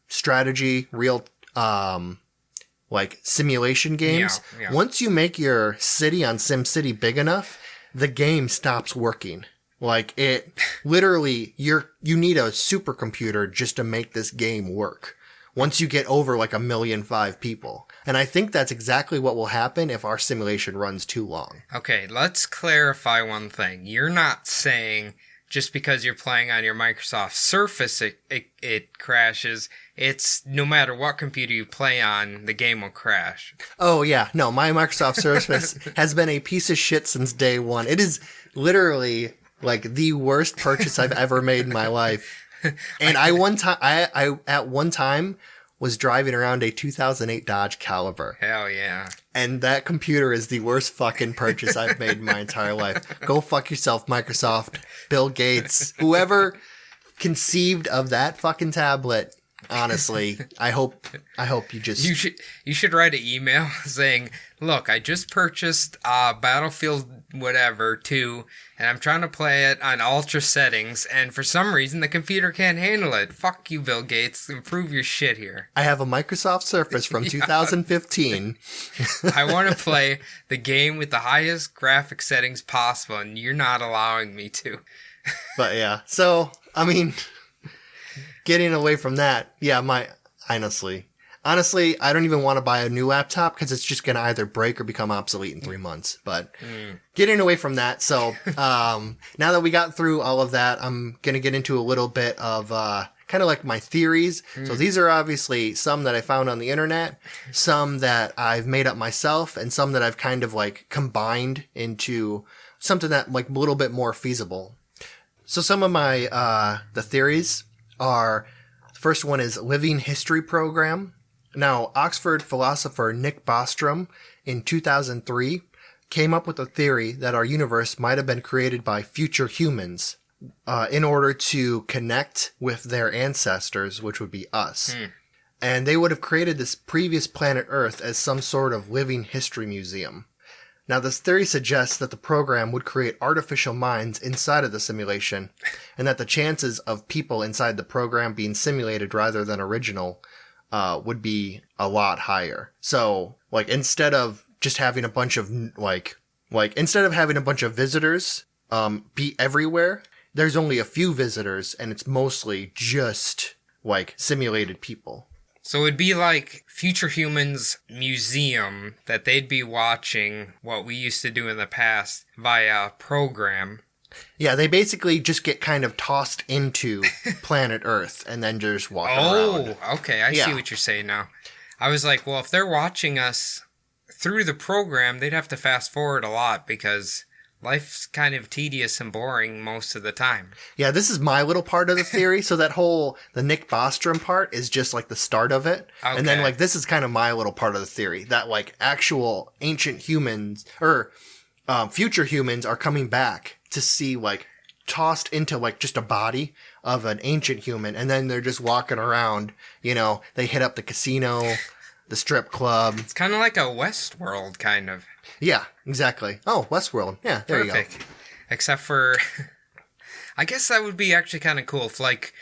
strategy, real like simulation games. Yeah. Once you make your city on SimCity big enough, the game stops working. Like, it literally, you need a supercomputer just to make this game work. Once you get over like 1.5 million people. And I think that's exactly what will happen if our simulation runs too long. Okay, let's clarify one thing. You're not saying just because you're playing on your Microsoft Surface it crashes. It's no matter what computer you play on, the game will crash. Oh yeah, no, my Microsoft Surface has been a piece of shit since day one. It is literally like the worst purchase I've ever made in my life. And I at one time was driving around a 2008 Dodge Caliber. Hell yeah. And that computer is the worst fucking purchase I've made in my entire life. Go fuck yourself, Microsoft, Bill Gates, whoever conceived of that fucking tablet. Honestly, I hope you just... You should write an email saying, look, I just purchased Battlefield whatever 2, and I'm trying to play it on ultra settings, and for some reason the computer can't handle it. Fuck you, Bill Gates. Improve your shit here. I have a Microsoft Surface from 2015. I want to play the game with the highest graphic settings possible, and you're not allowing me to. But yeah, so, I mean... Getting away from that, yeah, honestly, I don't even want to buy a new laptop because it's just going to either break or become obsolete in 3 months. But getting away from that, so now that we got through all of that, I'm going to get into a little bit of kind of like my theories. So these are obviously some that I found on the internet, some that I've made up myself, and some that I've kind of like combined into something that like a little bit more feasible. So some of my the theories are, the first one is Living History Program. Now, Oxford philosopher Nick Bostrom in 2003 came up with a theory that our universe might have been created by future humans in order to connect with their ancestors, which would be us. And they would have created this previous planet Earth as some sort of living history museum. Now, this theory suggests that the program would create artificial minds inside of the simulation, and that the chances of people inside the program being simulated rather than original would be a lot higher. So, like, instead of just having a bunch of, instead of having a bunch of visitors be everywhere, there's only a few visitors, and it's mostly just, like, simulated people. So it'd be like Future Humans Museum that they'd be watching what we used to do in the past via program. Yeah, they basically just get kind of tossed into planet Earth and then just walk around. Oh, okay. I see what you're saying now. I was like, well, if they're watching us through the program, they'd have to fast forward a lot because life's kind of tedious and boring most of the time. Yeah, this is my little part of the theory. So that the Nick Bostrom part is just like the start of it. Okay. And then like this is kind of my little part of the theory that like actual ancient humans or future humans are coming back to see like tossed into like just a body of an ancient human. And then they're just walking around, they hit up the casino, the strip club. It's kind of like a Westworld kind of. Yeah, exactly. Oh, Westworld. Yeah, there you go. Except for, I guess that would be actually kind of cool if, like,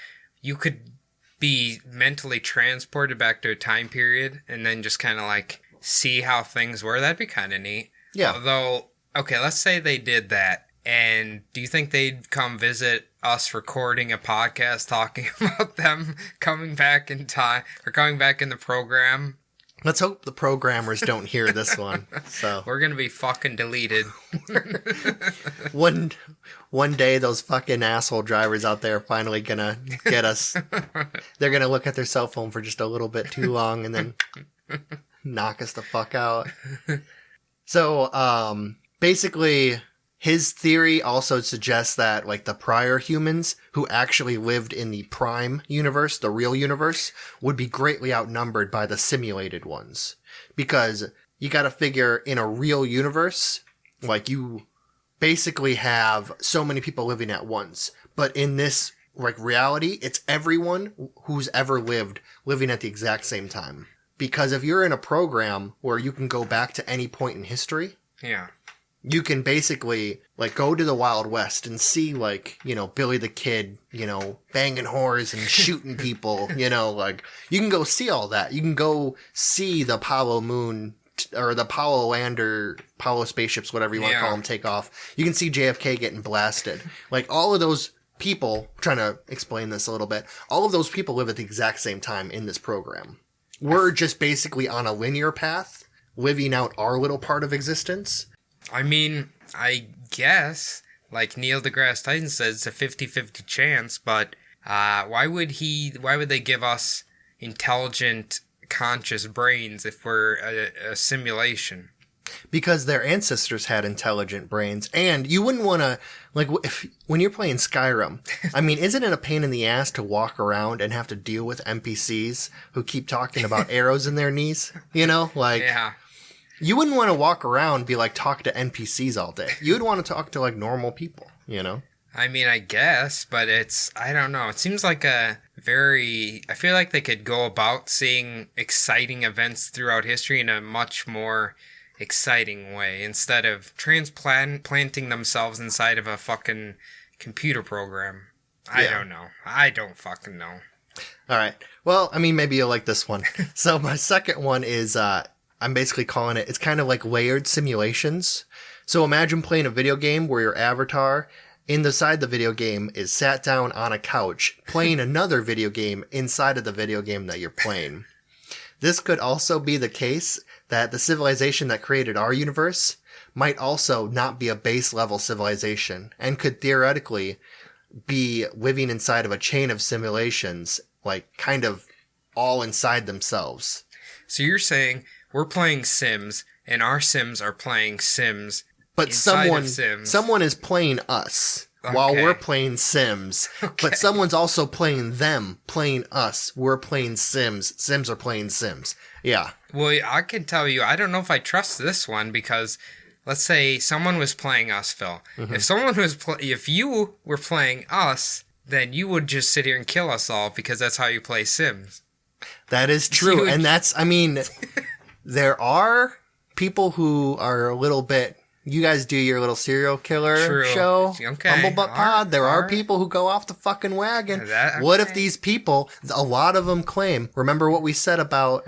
you could be mentally transported back to a time period and then just kind of, like, see how things were. That'd be kind of neat. Yeah. Although, okay, let's say they did that. And do you think they'd come visit us recording a podcast talking about them coming back in time or coming back in the program? Let's hope the programmers don't hear this one. So We're going to be fucking deleted. one day those fucking asshole drivers out there are finally gonna get us. They're gonna look at their cell phone for just a little bit too long and then knock us the fuck out. So, basically, his theory also suggests that, like, the prior humans who actually lived in the prime universe, the real universe, would be greatly outnumbered by the simulated ones. Because you gotta figure, in a real universe, like, you basically have so many people living at once. But in this, like, reality, it's everyone who's ever lived living at the exact same time. Because if you're in a program where you can go back to any point in history... Yeah. You can basically, like, go to the Wild West and see, like, you know, Billy the Kid, you know, banging whores and shooting people, you know, like, you can go see all that. You can go see the Apollo moon, or the Apollo lander, Apollo spaceships, whatever you want to call them, take off. You can see JFK getting blasted. Like, all of those people, I'm trying to explain this a little bit, all of those people live at the exact same time in this program. We're just basically on a linear path, living out our little part of existence. I mean, I guess, like Neil deGrasse Tyson says, it's a 50-50 chance, but why would they give us intelligent, conscious brains if we're a simulation? Because their ancestors had intelligent brains, and you wouldn't want to, like, when you're playing Skyrim, I mean, isn't it a pain in the ass to walk around and have to deal with NPCs who keep talking about arrows in their knees? You know, like... Yeah. You wouldn't want to walk around and be like, talk to NPCs all day. You would want to talk to, like, normal people, you know? I mean, I guess, but I don't know. It seems like I feel like they could go about seeing exciting events throughout history in a much more exciting way instead of transplanting themselves inside of a fucking computer program. I don't know. I don't fucking know. All right. Well, I mean, maybe you'll like this one. So my second one is, I'm basically calling it's kind of like layered simulations. So imagine playing a video game where your avatar inside the video game is sat down on a couch playing another video game inside of the video game that you're playing. This could also be the case that the civilization that created our universe might also not be a base level civilization and could theoretically be living inside of a chain of simulations, like kind of all inside themselves. So you're saying we're playing Sims, and our Sims are playing Sims. But someone is playing us while we're playing Sims. Okay. But someone's also playing them, playing us. We're playing Sims. Sims are playing Sims. Yeah. Well, I can tell you, I don't know if I trust this one because let's say someone was playing us, Phil. Mm-hmm. If you were playing us, then you would just sit here and kill us all because that's how you play Sims. That is true. And I mean, there are people who are a little bit, you guys do your little serial killer show, okay. Bumblebutt Pod. There are people who go off the fucking wagon. Okay. What if these people, a lot of them claim, remember what we said about,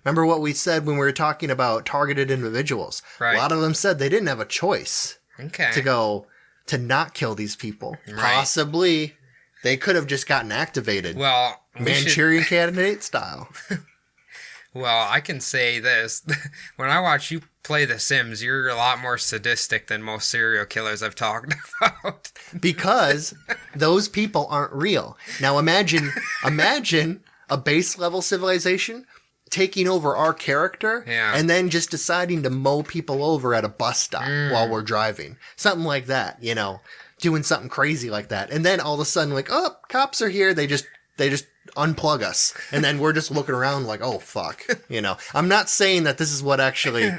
remember what we said when we were talking about targeted individuals? Right. A lot of them said they didn't have a choice to not kill these people. Right. Possibly they could have just gotten activated. Well, Manchurian Candidate style. Well, I can say this. When I watch you play The Sims, you're a lot more sadistic than most serial killers I've talked about. Because those people aren't real. Now imagine a base level civilization taking over our character and then just deciding to mow people over at a bus stop while we're driving. Something like that, you know, doing something crazy like that. And then all of a sudden, like, oh, cops are here. They just unplug us. And then we're just looking around like, oh, fuck. You know, I'm not saying that this is what actually,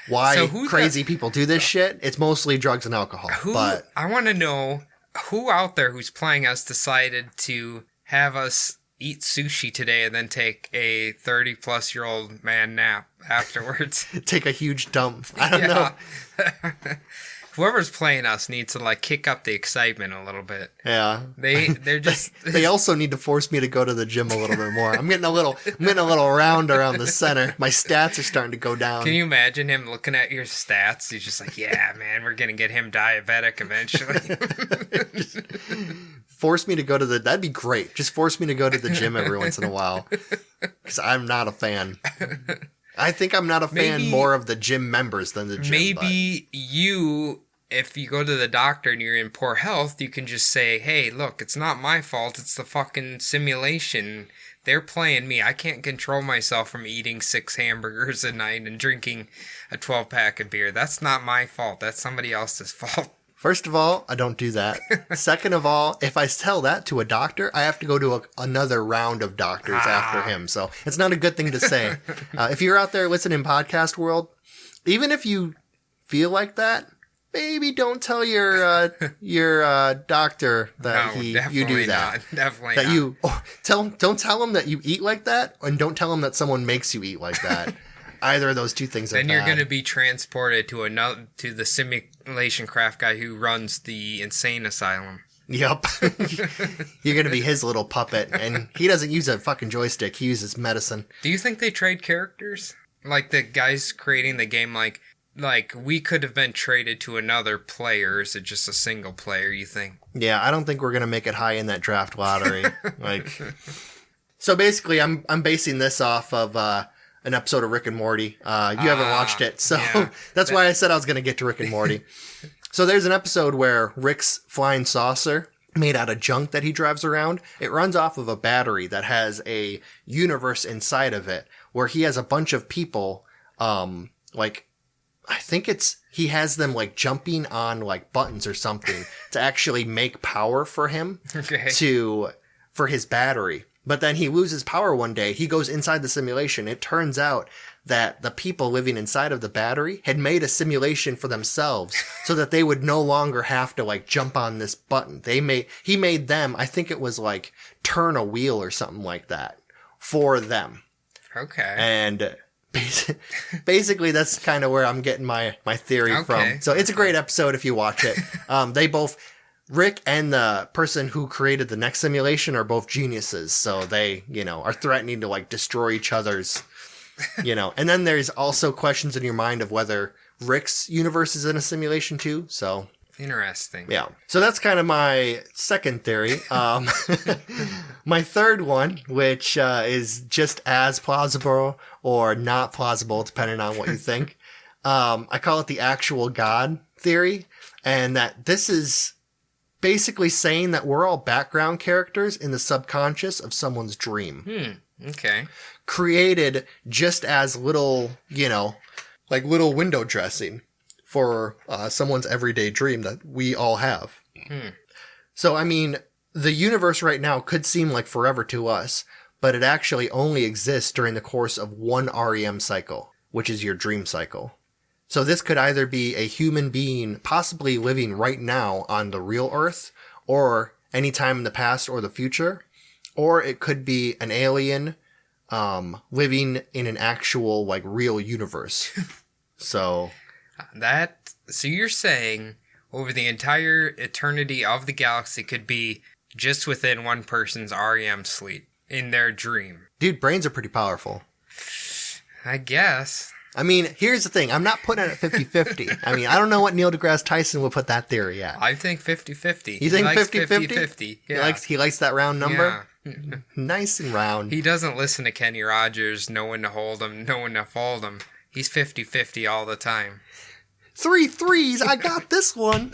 why crazy people do this shit. It's mostly drugs and alcohol. But I want to know who out there who's playing us decided to have us eat sushi today and then take a 30-plus-year-old man nap afterwards. Take a huge dump. I don't know. Whoever's playing us needs to like kick up the excitement a little bit. Yeah. They're just They also need to force me to go to the gym a little bit more. I'm getting a little round around the center. My stats are starting to go down. Can you imagine him looking at your stats? He's just like, yeah, man, we're gonna get him diabetic eventually. Force me to go to that'd be great. Just force me to go to the gym every once in a while. Because I'm not a fan. I think I'm not a fan more of the gym members than the gym. Maybe if you go to the doctor and you're in poor health, you can just say, hey, look, it's not my fault. It's the fucking simulation. They're playing me. I can't control myself from eating 6 hamburgers a night and drinking a 12-pack of beer. That's not my fault. That's somebody else's fault. First of all, I don't do that. Second of all, if I tell that to a doctor, I have to go to another round of doctors after him. So it's not a good thing to say. If you're out there listening podcast world, even if you feel like that, maybe don't tell your doctor that you do that. Not. Definitely that not. You don't tell him that you eat like that, and don't tell him that someone makes you eat like that. Either of those two things are Then bad. you're going to be transported to the simulation craft guy who runs the insane asylum. Yep. You're going to be his little puppet, and he doesn't use a fucking joystick. He uses medicine. Do you think they trade characters? Like the guys creating the game, like we could have been traded to another player. Is it just a single player, you think? Yeah, I don't think we're going to make it high in that draft lottery. So basically, I'm basing this off of an episode of Rick and Morty. You haven't watched it, so yeah. that's why I said I was going to get to Rick and Morty. So there's an episode where Rick's flying saucer, made out of junk that he drives around, it runs off of a battery that has a universe inside of it, where he has a bunch of people, I think he has them like jumping on like buttons or something to actually make power for him for his battery. But then he loses power one day. He goes inside the simulation. It turns out that the people living inside of the battery had made a simulation for themselves so that they would no longer have to like jump on this button. He made them, I think it was like turn a wheel or something like that for them. Okay. And basically that's kind of where I'm getting my theory from. So it's a great episode if you watch it. Rick and the person who created the next simulation are both geniuses. So they, are threatening to like destroy each other's, and then there's also questions in your mind of whether Rick's universe is in a simulation too. So interesting. Yeah. So that's kind of my second theory. My third one, which is just as plausible or not plausible, depending on what you think. I call it the actual God theory. And that this is basically saying that we're all background characters in the subconscious of someone's dream. Okay. Created just as little, like little window dressing for someone's everyday dream that we all have. So, I mean, the universe right now could seem like forever to us, but it actually only exists during the course of one REM cycle, which is your dream cycle. So this could either be a human being possibly living right now on the real Earth, or any time in the past or the future, or it could be an alien living in an actual like real universe. So you're saying over the entire eternity of the galaxy could be just within one person's REM sleep in their dream. Dude, brains are pretty powerful. I guess. I mean, here's the thing. I'm not putting it at 50-50. I mean, I don't know what Neil deGrasse Tyson would put that theory at. I think 50-50. You think 50-50? 50-50. Yeah. He likes that round number? Yeah. Nice and round. He doesn't listen to Kenny Rogers, know when to hold him, know when to fold him. He's 50-50 all the time. 3 threes, I got this one.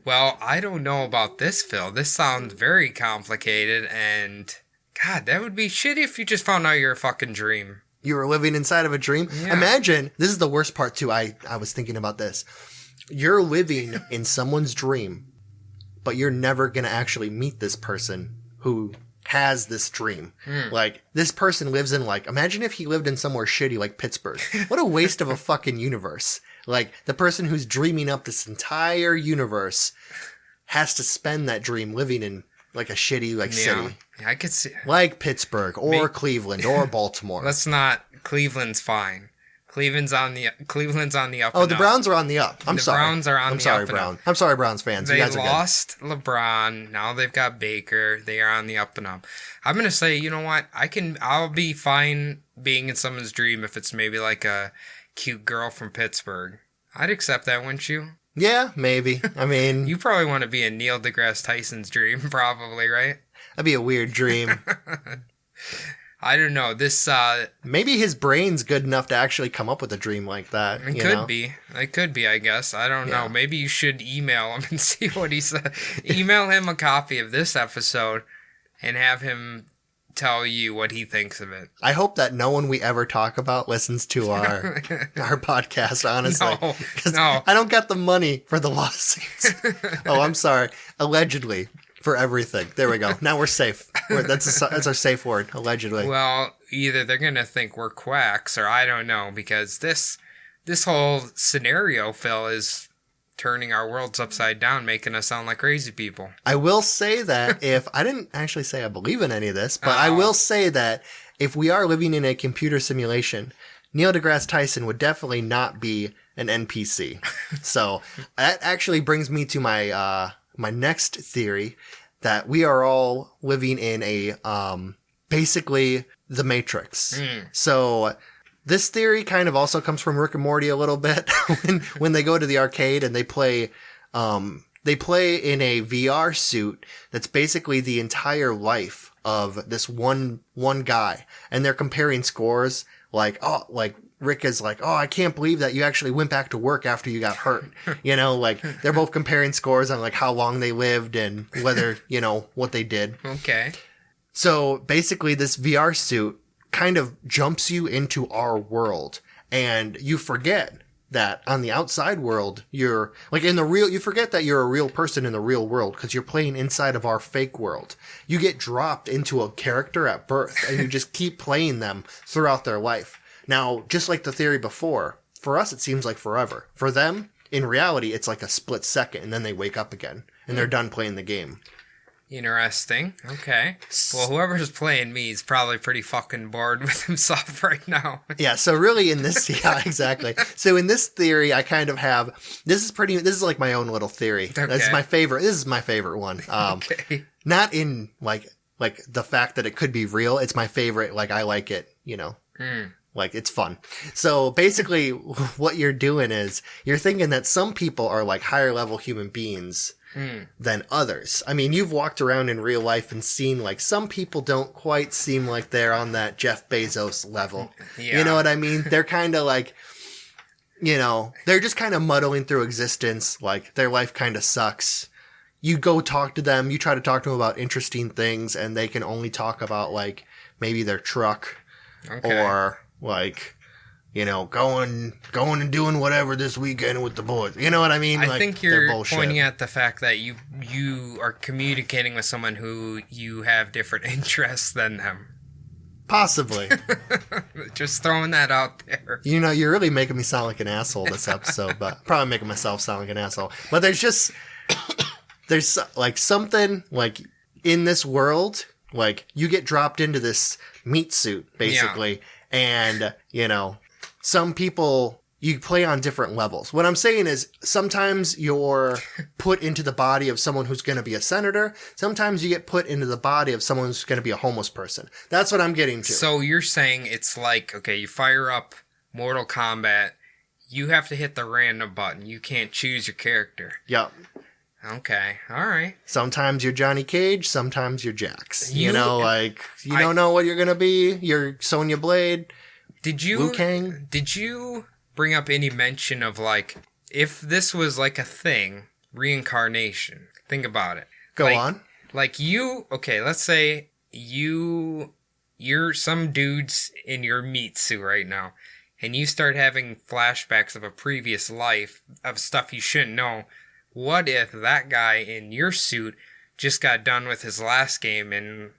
Well, I don't know about this, Phil. This sounds very complicated, and God, that would be shitty if you just found out you're a fucking dream. You were living inside of a dream? Yeah. Imagine, this is the worst part too, I was thinking about this. You're living in someone's dream, but you're never going to actually meet this person who has this dream. Like, this person lives in imagine if he lived in somewhere shitty like Pittsburgh. What a waste of a fucking universe. Like, the person who's dreaming up this entire universe has to spend that dream living in like a shitty like city, I could see. like Pittsburgh or Cleveland or Baltimore. Let's not. Cleveland's fine. Cleveland's on the up. Oh, and the up. Browns are on the up. I'm The sorry. Browns are on I'm the sorry, up and Brown. up. I'm sorry, Browns fans. They you guys are lost LeBron. Now they've got Baker. They are on the up and up. I'm gonna say, you know what? I'll be fine being in someone's dream if it's maybe like a cute girl from Pittsburgh. I'd accept that, wouldn't you? good. Yeah, maybe. I mean, You probably want to be in Neil deGrasse Tyson's dream, probably, right? that'd be a weird dream. I don't know. This Maybe his brain's good enough to actually come up with a dream like that. it you could know? be. It could be, I guess. I don't Yeah. know. Maybe you should email him and see what he said. Email him a copy of this episode and have him tell you what he thinks of it. I hope that no one we ever talk about listens to our podcast, honestly. No, 'Cause no. I don't got the money for the lawsuits. Oh, I'm sorry. Allegedly. For everything. There we go. Now we're safe. That's our safe word. Allegedly. Well, either they're going to think we're quacks or I don't know, because this whole scenario, Phil, is turning our worlds upside down, making us sound like crazy people. I will say that if I didn't actually say I believe in any of this, but I Oh. will say that if we are living in a computer simulation, Neil deGrasse Tyson would definitely not be an NPC. So that actually brings me to my my next theory that we are all living in a basically the Matrix. So this theory kind of also comes from Rick and Morty a little bit when they go to the arcade and they play in a VR suit that's basically the entire life of this one guy, and they're comparing scores like Rick is like, oh, I can't believe that you actually went back to work after you got hurt. You know, like they're both comparing scores on like how long they lived and whether, you know, what they did. Okay. So basically this VR suit kind of jumps you into our world, and you forget that on the outside world, you're like you forget that you're a real person in the real world because you're playing inside of our fake world. You get dropped into a character at birth and you just keep playing them throughout their life. Now, just like the theory before, for us, it seems like forever. For them, in reality, it's like a split second, and then they wake up again, and they're done playing the game. Interesting. Okay. Well, whoever's playing me is probably pretty fucking bored with himself right now. Yeah, so really in this, yeah, exactly. So in this theory, I kind of have, this is like my own little theory. Okay. This is my favorite one. Okay. Not in like the fact that it could be real. It's my favorite. Like, I like it, you know. Like, it's fun. So basically what you're doing is you're thinking that some people are like higher level human beings than others. I mean, you've walked around in real life and seen like some people don't quite seem like they're on that Jeff Bezos level. Yeah. You know what I mean? They're kind of like, you know, they're just kind of muddling through existence. Like, their life kind of sucks. You go talk to them, you try to talk to them about interesting things, and they can only talk about like maybe their truck. Okay. Or like, you know, going and doing whatever this weekend with the boys. You know what I mean? I Like, think they're you're bullshit. pointing at the fact that you are communicating with someone who you have different interests than them. Possibly. Just throwing that out there. You know, you're really making me sound like an asshole this episode, but probably making myself sound like an asshole. But there's like something like in this world, like you get dropped into this meat suit basically, and you know, some people you play on different levels. What I'm saying is sometimes you're put into the body of someone who's going to be a senator. Sometimes you get put into the body of someone who's going to be a homeless person. That's what I'm getting to. So you're saying it's like, okay, you fire up Mortal Kombat, you have to hit the random button. You can't choose your character. Yep. Okay, all right. Sometimes you're Johnny Cage, sometimes you're Jax. You You- know, like, you don't know what you're going to be. You're Sonya Blade. Did you Liu Kang? Did you bring up any mention of like if this was like a thing, reincarnation? Think about it. Go Like- on. Like you, okay, let's say you're some dudes in your meat suit right now, and you start having flashbacks of a previous life of stuff you shouldn't know. What if that guy in your suit just got done with his last game in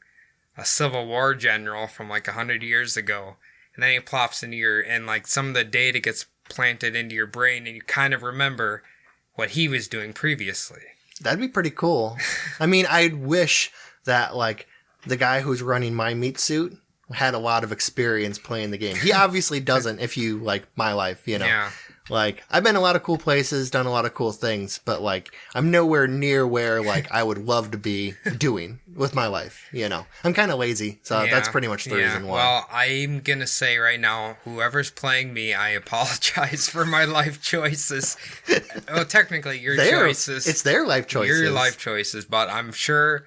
a Civil War general from like 100 years ago, and then he plops into and like some of the data gets planted into your brain, and you kind of remember what he was doing previously. That'd be pretty cool. I mean, I'd wish that, like, the guy who's running My Meat Suit had a lot of experience playing the game. He obviously doesn't if you like my life, you know. Yeah. Like, I've been a lot of cool places, done a lot of cool things, but, like, I'm nowhere near where, like, I would love to be doing with my life, you know. I'm kind of lazy, so that's pretty much the reason why. Well, I'm going to say right now, whoever's playing me, I apologize for my life choices. Well, technically, your choices. It's their life choices. Your life choices, but I'm sure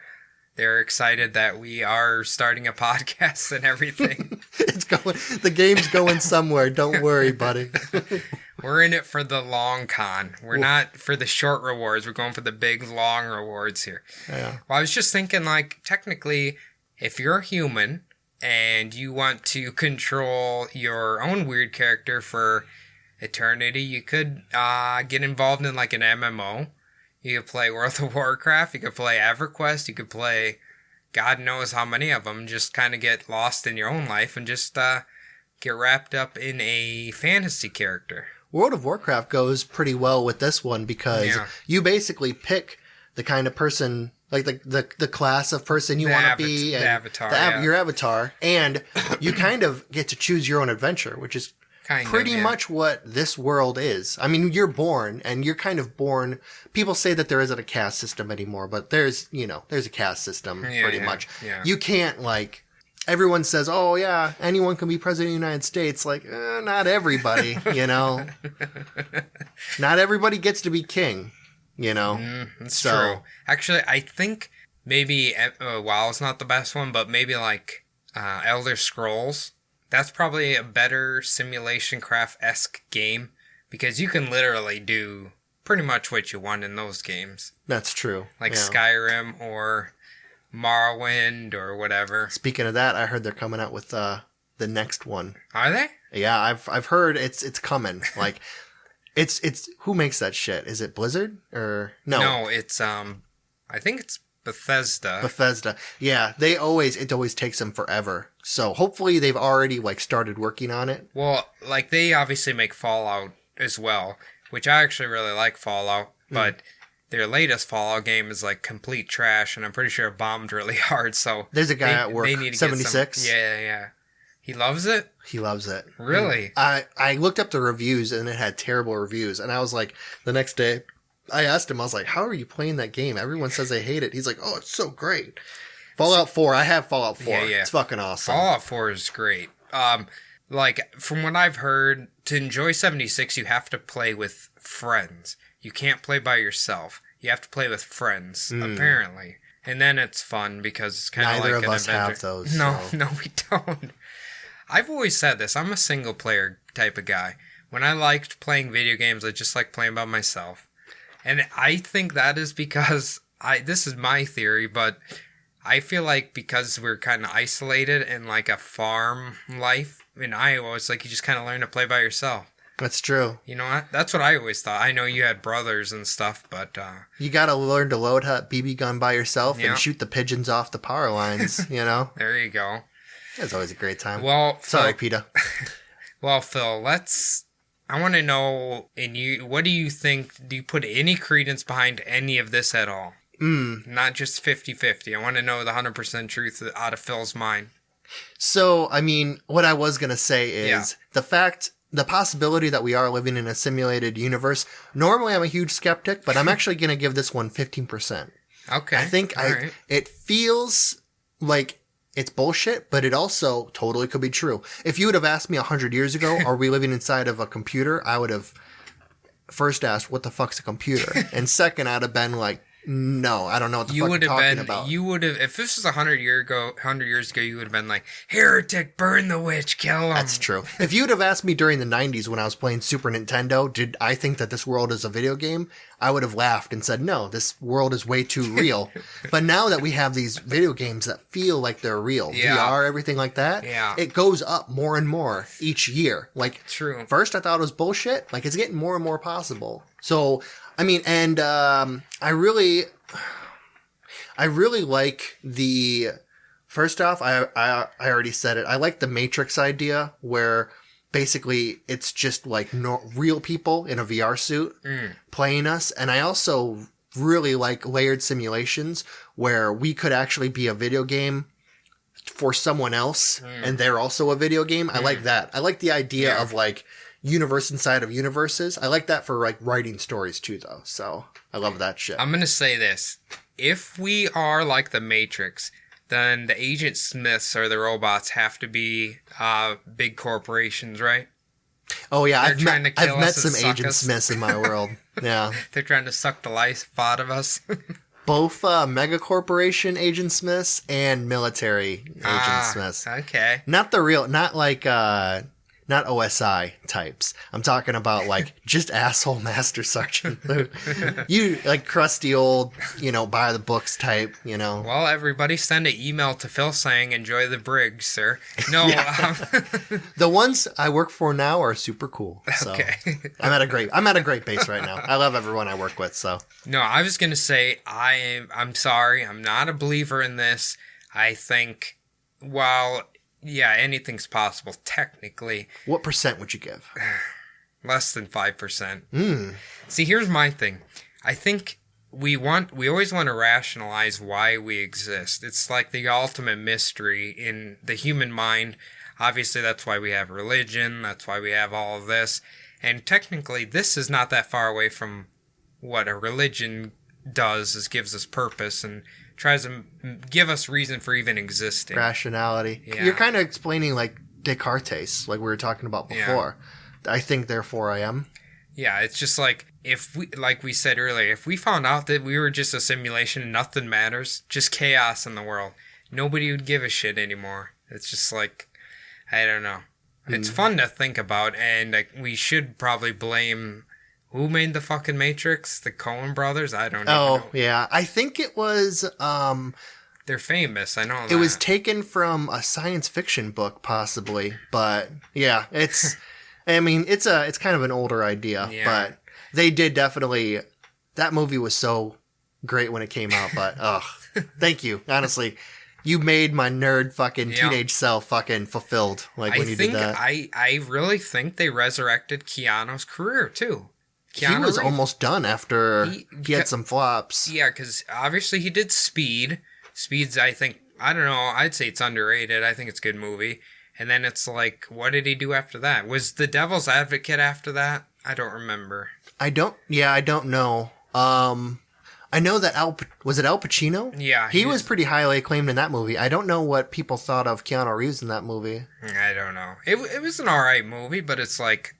they're excited that we are starting a podcast and everything. It's going. The game's going somewhere. Don't worry, buddy. We're in it for the long con. We're not for the short rewards. We're going for the big, long rewards here. Yeah. Well, I was just thinking, like, technically, if you're a human and you want to control your own weird character for eternity, you could get involved in, like, an MMO. You could play World of Warcraft. You could play EverQuest. You could play God knows how many of them. Just kind of get lost in your own life and just get wrapped up in a fantasy character. World of Warcraft goes pretty well with this one because you basically pick the kind of person, like the class of person you want to be. The avatar. Your avatar. And you kind of get to choose your own adventure, which is pretty much what this world is. I mean, you're born, and you're kind of born. People say that there isn't a caste system anymore, but there's a caste system pretty much. Yeah. You can't, like, everyone says, oh, yeah, anyone can be president of the United States. Like, not everybody, you know. Not everybody gets to be king, you know. That's true. Actually, I think maybe, WoW's not the best one, but maybe, like, Elder Scrolls. That's probably a better simulation craft-esque game because you can literally do pretty much what you want in those games. That's true. Like Skyrim or Morrowind or whatever. Speaking of that, I heard they're coming out with the next one. Are they? Yeah, I've heard it's coming. Like, it's who makes that shit? Is it Blizzard or no? No, it's I think it's Bethesda. Yeah, it always takes them forever. So hopefully they've already, like, started working on it. Well, like, they obviously make Fallout as well, which I actually really like Fallout, but their latest Fallout game is, like, complete trash, and I'm pretty sure it bombed really hard, so... There's a guy at work, 76. Yeah. He loves it? He loves it. Really? I looked up the reviews, and it had terrible reviews, and I was like, the next day, I asked him, I was like, how are you playing that game? Everyone says they hate it. He's like, oh, it's so great. Fallout 4, I have Fallout 4. Yeah. It's fucking awesome. Fallout 4 is great. Like, from what I've heard, to enjoy 76, you have to play with friends. You can't play by yourself. You have to play with friends, apparently. And then it's fun because it's kind of like an adventure. Neither of us have those. No, we don't. I've always said this. I'm a single-player type of guy. When I liked playing video games, I just like playing by myself. And I think that is because, this is my theory, but I feel like because we're kind of isolated in, like, a farm life in Iowa, it's like you just kind of learn to play by yourself. That's true. You know what? That's what I always thought. I know you had brothers and stuff, but... you gotta learn to load a BB gun by yourself and shoot the pigeons off the power lines, you know? There you go. It's always a great time. Well, sorry, PETA. Well, Phil, I want to know, what do you think? Do you put any credence behind any of this at all? Not just 50-50. I want to know the 100% truth out of Phil's mind. So, I mean, what I was going to say is the possibility that we are living in a simulated universe. Normally, I'm a huge skeptic, but I'm actually going to give this one 15%. Okay. I think it feels like it's bullshit, but it also totally could be true. If you would have asked me 100 years ago, are we living inside of a computer? I would have first asked, what the fuck's a computer? And second, I'd have been like, no, I don't know what the fuck you're talking about. You would have, if this was 100 years ago, you would have been like, heretic, burn the witch, kill him. That's true. If you would have asked me during the 90s when I was playing Super Nintendo, did I think that this world is a video game? I would have laughed and said, no, this world is way too real. But now that we have these video games that feel like they're real, VR, everything like that, it goes up more and more each year. Like, true. First I thought it was bullshit. Like, it's getting more and more possible. So, I mean, and I really like the... First off, I already said it. I like the Matrix idea where basically it's just like real people in a VR suit playing us. And I also really like layered simulations where we could actually be a video game for someone else and they're also a video game. I like that. I like the idea of like universe inside of universes. I like that for like writing stories too, though. So I love that shit. I'm going to say this. If we are like the Matrix, then the Agent Smiths or the robots have to be big corporations, right? Oh yeah, They're trying to kill I've met us and some suck Agent us. Smiths in my world. Yeah. They're trying to suck the life out of us. Both mega corporation Agent Smiths and military Agent Smiths. Okay. Not the real, not like, not OSI types. I'm talking about like just asshole Master Sergeant. You like crusty old, by the books type, Well, everybody send an email to Phil saying, enjoy the brig, sir. No. The ones I work for now are super cool. So Okay. I'm at a great base right now. I love everyone I work with. So No, I was going to say, I'm sorry. I'm not a believer in this. I think, while, yeah, anything's possible, technically, what percent would you give? less than 5%. See, here's my thing. I think we always want to rationalize why we exist. It's like the ultimate mystery in the human mind. Obviously, that's why we have religion. That's why we have all of this. And technically, this is not that far away from what a religion does, is gives us purpose and tries to give us reason for even existing. Rationality. Yeah. You're kind of explaining like Descartes, like we were talking about before. I think, therefore I am. Yeah, it's just like, if we, like we said earlier, if we found out that we were just a simulation, nothing matters, just chaos in the world, nobody would give a shit anymore. It's just like, I don't know. It's fun to think about, and like, we should probably blame, who made the fucking Matrix? The Coen brothers? I don't know. Oh, yeah. I think it was, They're famous, I know that. it was taken from a science fiction book, possibly. But yeah, it's, I mean, it's kind of an older idea, Yeah. but they did definitely, that movie was so great when it came out, but, thank you. Honestly, you made my nerd fucking Yeah. teenage self fucking fulfilled, like when you did that. I really think they resurrected Keanu's career, too. He was Reeves. almost done after he had some flops. Yeah, because obviously he did Speed. Speed's, I think, I don't know, I'd say it's underrated. I think it's a good movie. And then it's like, what did he do after that? Was The Devil's Advocate after that? I don't remember. I don't know. I know that was it Al Pacino? Yeah. He was pretty highly acclaimed in that movie. I don't know what people thought of Keanu Reeves in that movie. I don't know. It was an alright movie, but it's like,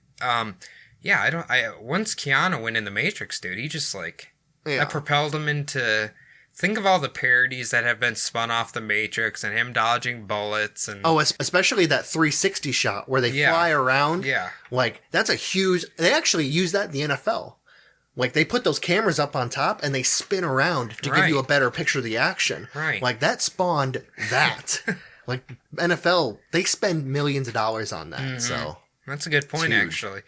yeah, once Keanu went in The Matrix, dude, he just like, Yeah. that propelled him into, think of all the parodies that have been spun off The Matrix and him dodging bullets and... Oh, especially that 360 shot where they Yeah. fly around. Yeah. Like, that's a huge... They actually use that in the NFL. Like, they put those cameras up on top and they spin around to give you a Right. better picture of the action. Right. Like, that spawned that. Like, NFL, they spend millions of dollars on that, so... That's a good point, huge. actually.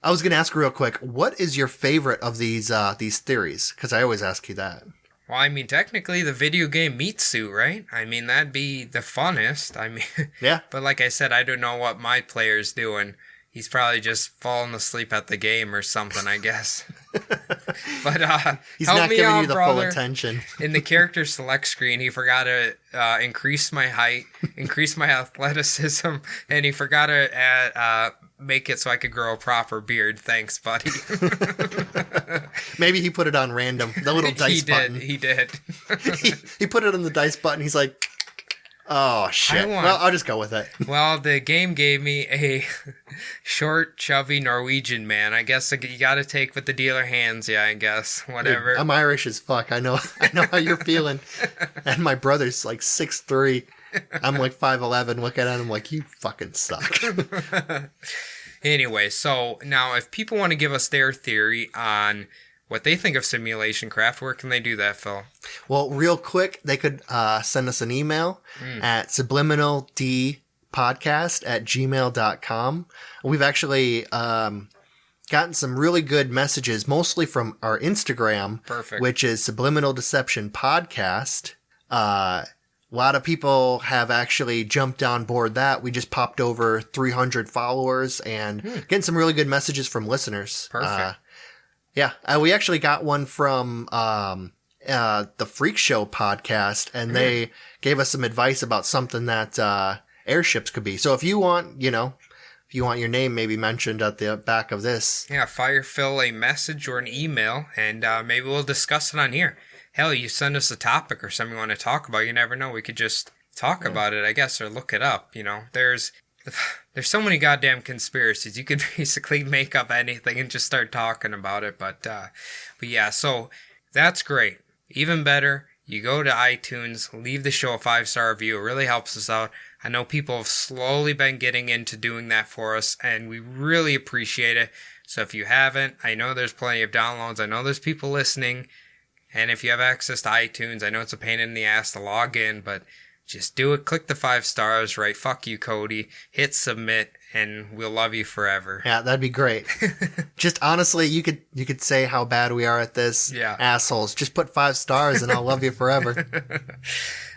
I was going to ask real quick, what is your favorite of these theories? Because I always ask you that. Well, I mean, technically, the video game meat suit, right? I mean, that'd be the funnest. I mean, Yeah. but like I said, I don't know what my player's doing. He's probably just falling asleep at the game or something, I guess. But He's help not me giving out, you the brother. full attention. In the character select screen, he forgot to increase my height, increase my athleticism, and he forgot to make it so I could grow a proper beard. Thanks, buddy. Maybe he put it on random, the little dice button. He did. He put it on the dice button. He's like, oh, shit. want- Well, I'll just go with it. Well, the game gave me a short, chubby Norwegian man. I guess you got to take with the dealer hands. Yeah, I guess. Whatever. I'm Irish as fuck. I know how you're feeling. And my brother's like 6'3". I'm like 5'11". Looking at him like, you fucking suck. Anyway, so now if people want to give us their theory on what they think of simulation craft, where can they do that, Phil? Well, real quick, they could send us an email at subliminaldpodcast@gmail.com. We've actually gotten some really good messages, mostly from our Instagram, Perfect. which is Subliminal Deception Podcast. A lot of people have actually jumped on board that. We just popped over 300 followers and getting some really good messages from listeners. Perfect. Yeah, we actually got one from the Freak Show podcast, and they gave us some advice about something that airships could be. So if you want, if you want your name maybe mentioned at the back of this. Yeah, fire Phil a message or an email, and maybe we'll discuss it on here. Hell, you send us a topic or something you want to talk about. You never know. We could just talk about it, I guess, or look it up. There's so many goddamn conspiracies. You could basically make up anything and just start talking about it. But yeah, so that's great. Even better, you go to iTunes, leave the show a 5-star review. It really helps us out. I know people have slowly been getting into doing that for us, and we really appreciate it. So if you haven't, I know there's plenty of downloads. I know there's people listening. And if you have access to iTunes, I know it's a pain in the ass to log in, but just do it. Click the 5 stars, right? Fuck you, Cody. Hit submit, and we'll love you forever. Yeah, that'd be great. Just honestly, you could say how bad we are at this. Yeah. Assholes. Just put 5 stars, and I'll love you forever.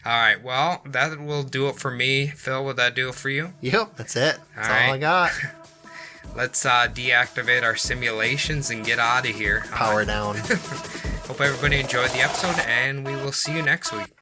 All right, well, that will do it for me. Phil, will that do it for you? Yep, that's it. That's all all I got. Let's deactivate our simulations and get out of here. Power down. Hope everybody enjoyed the episode, and we will see you next week.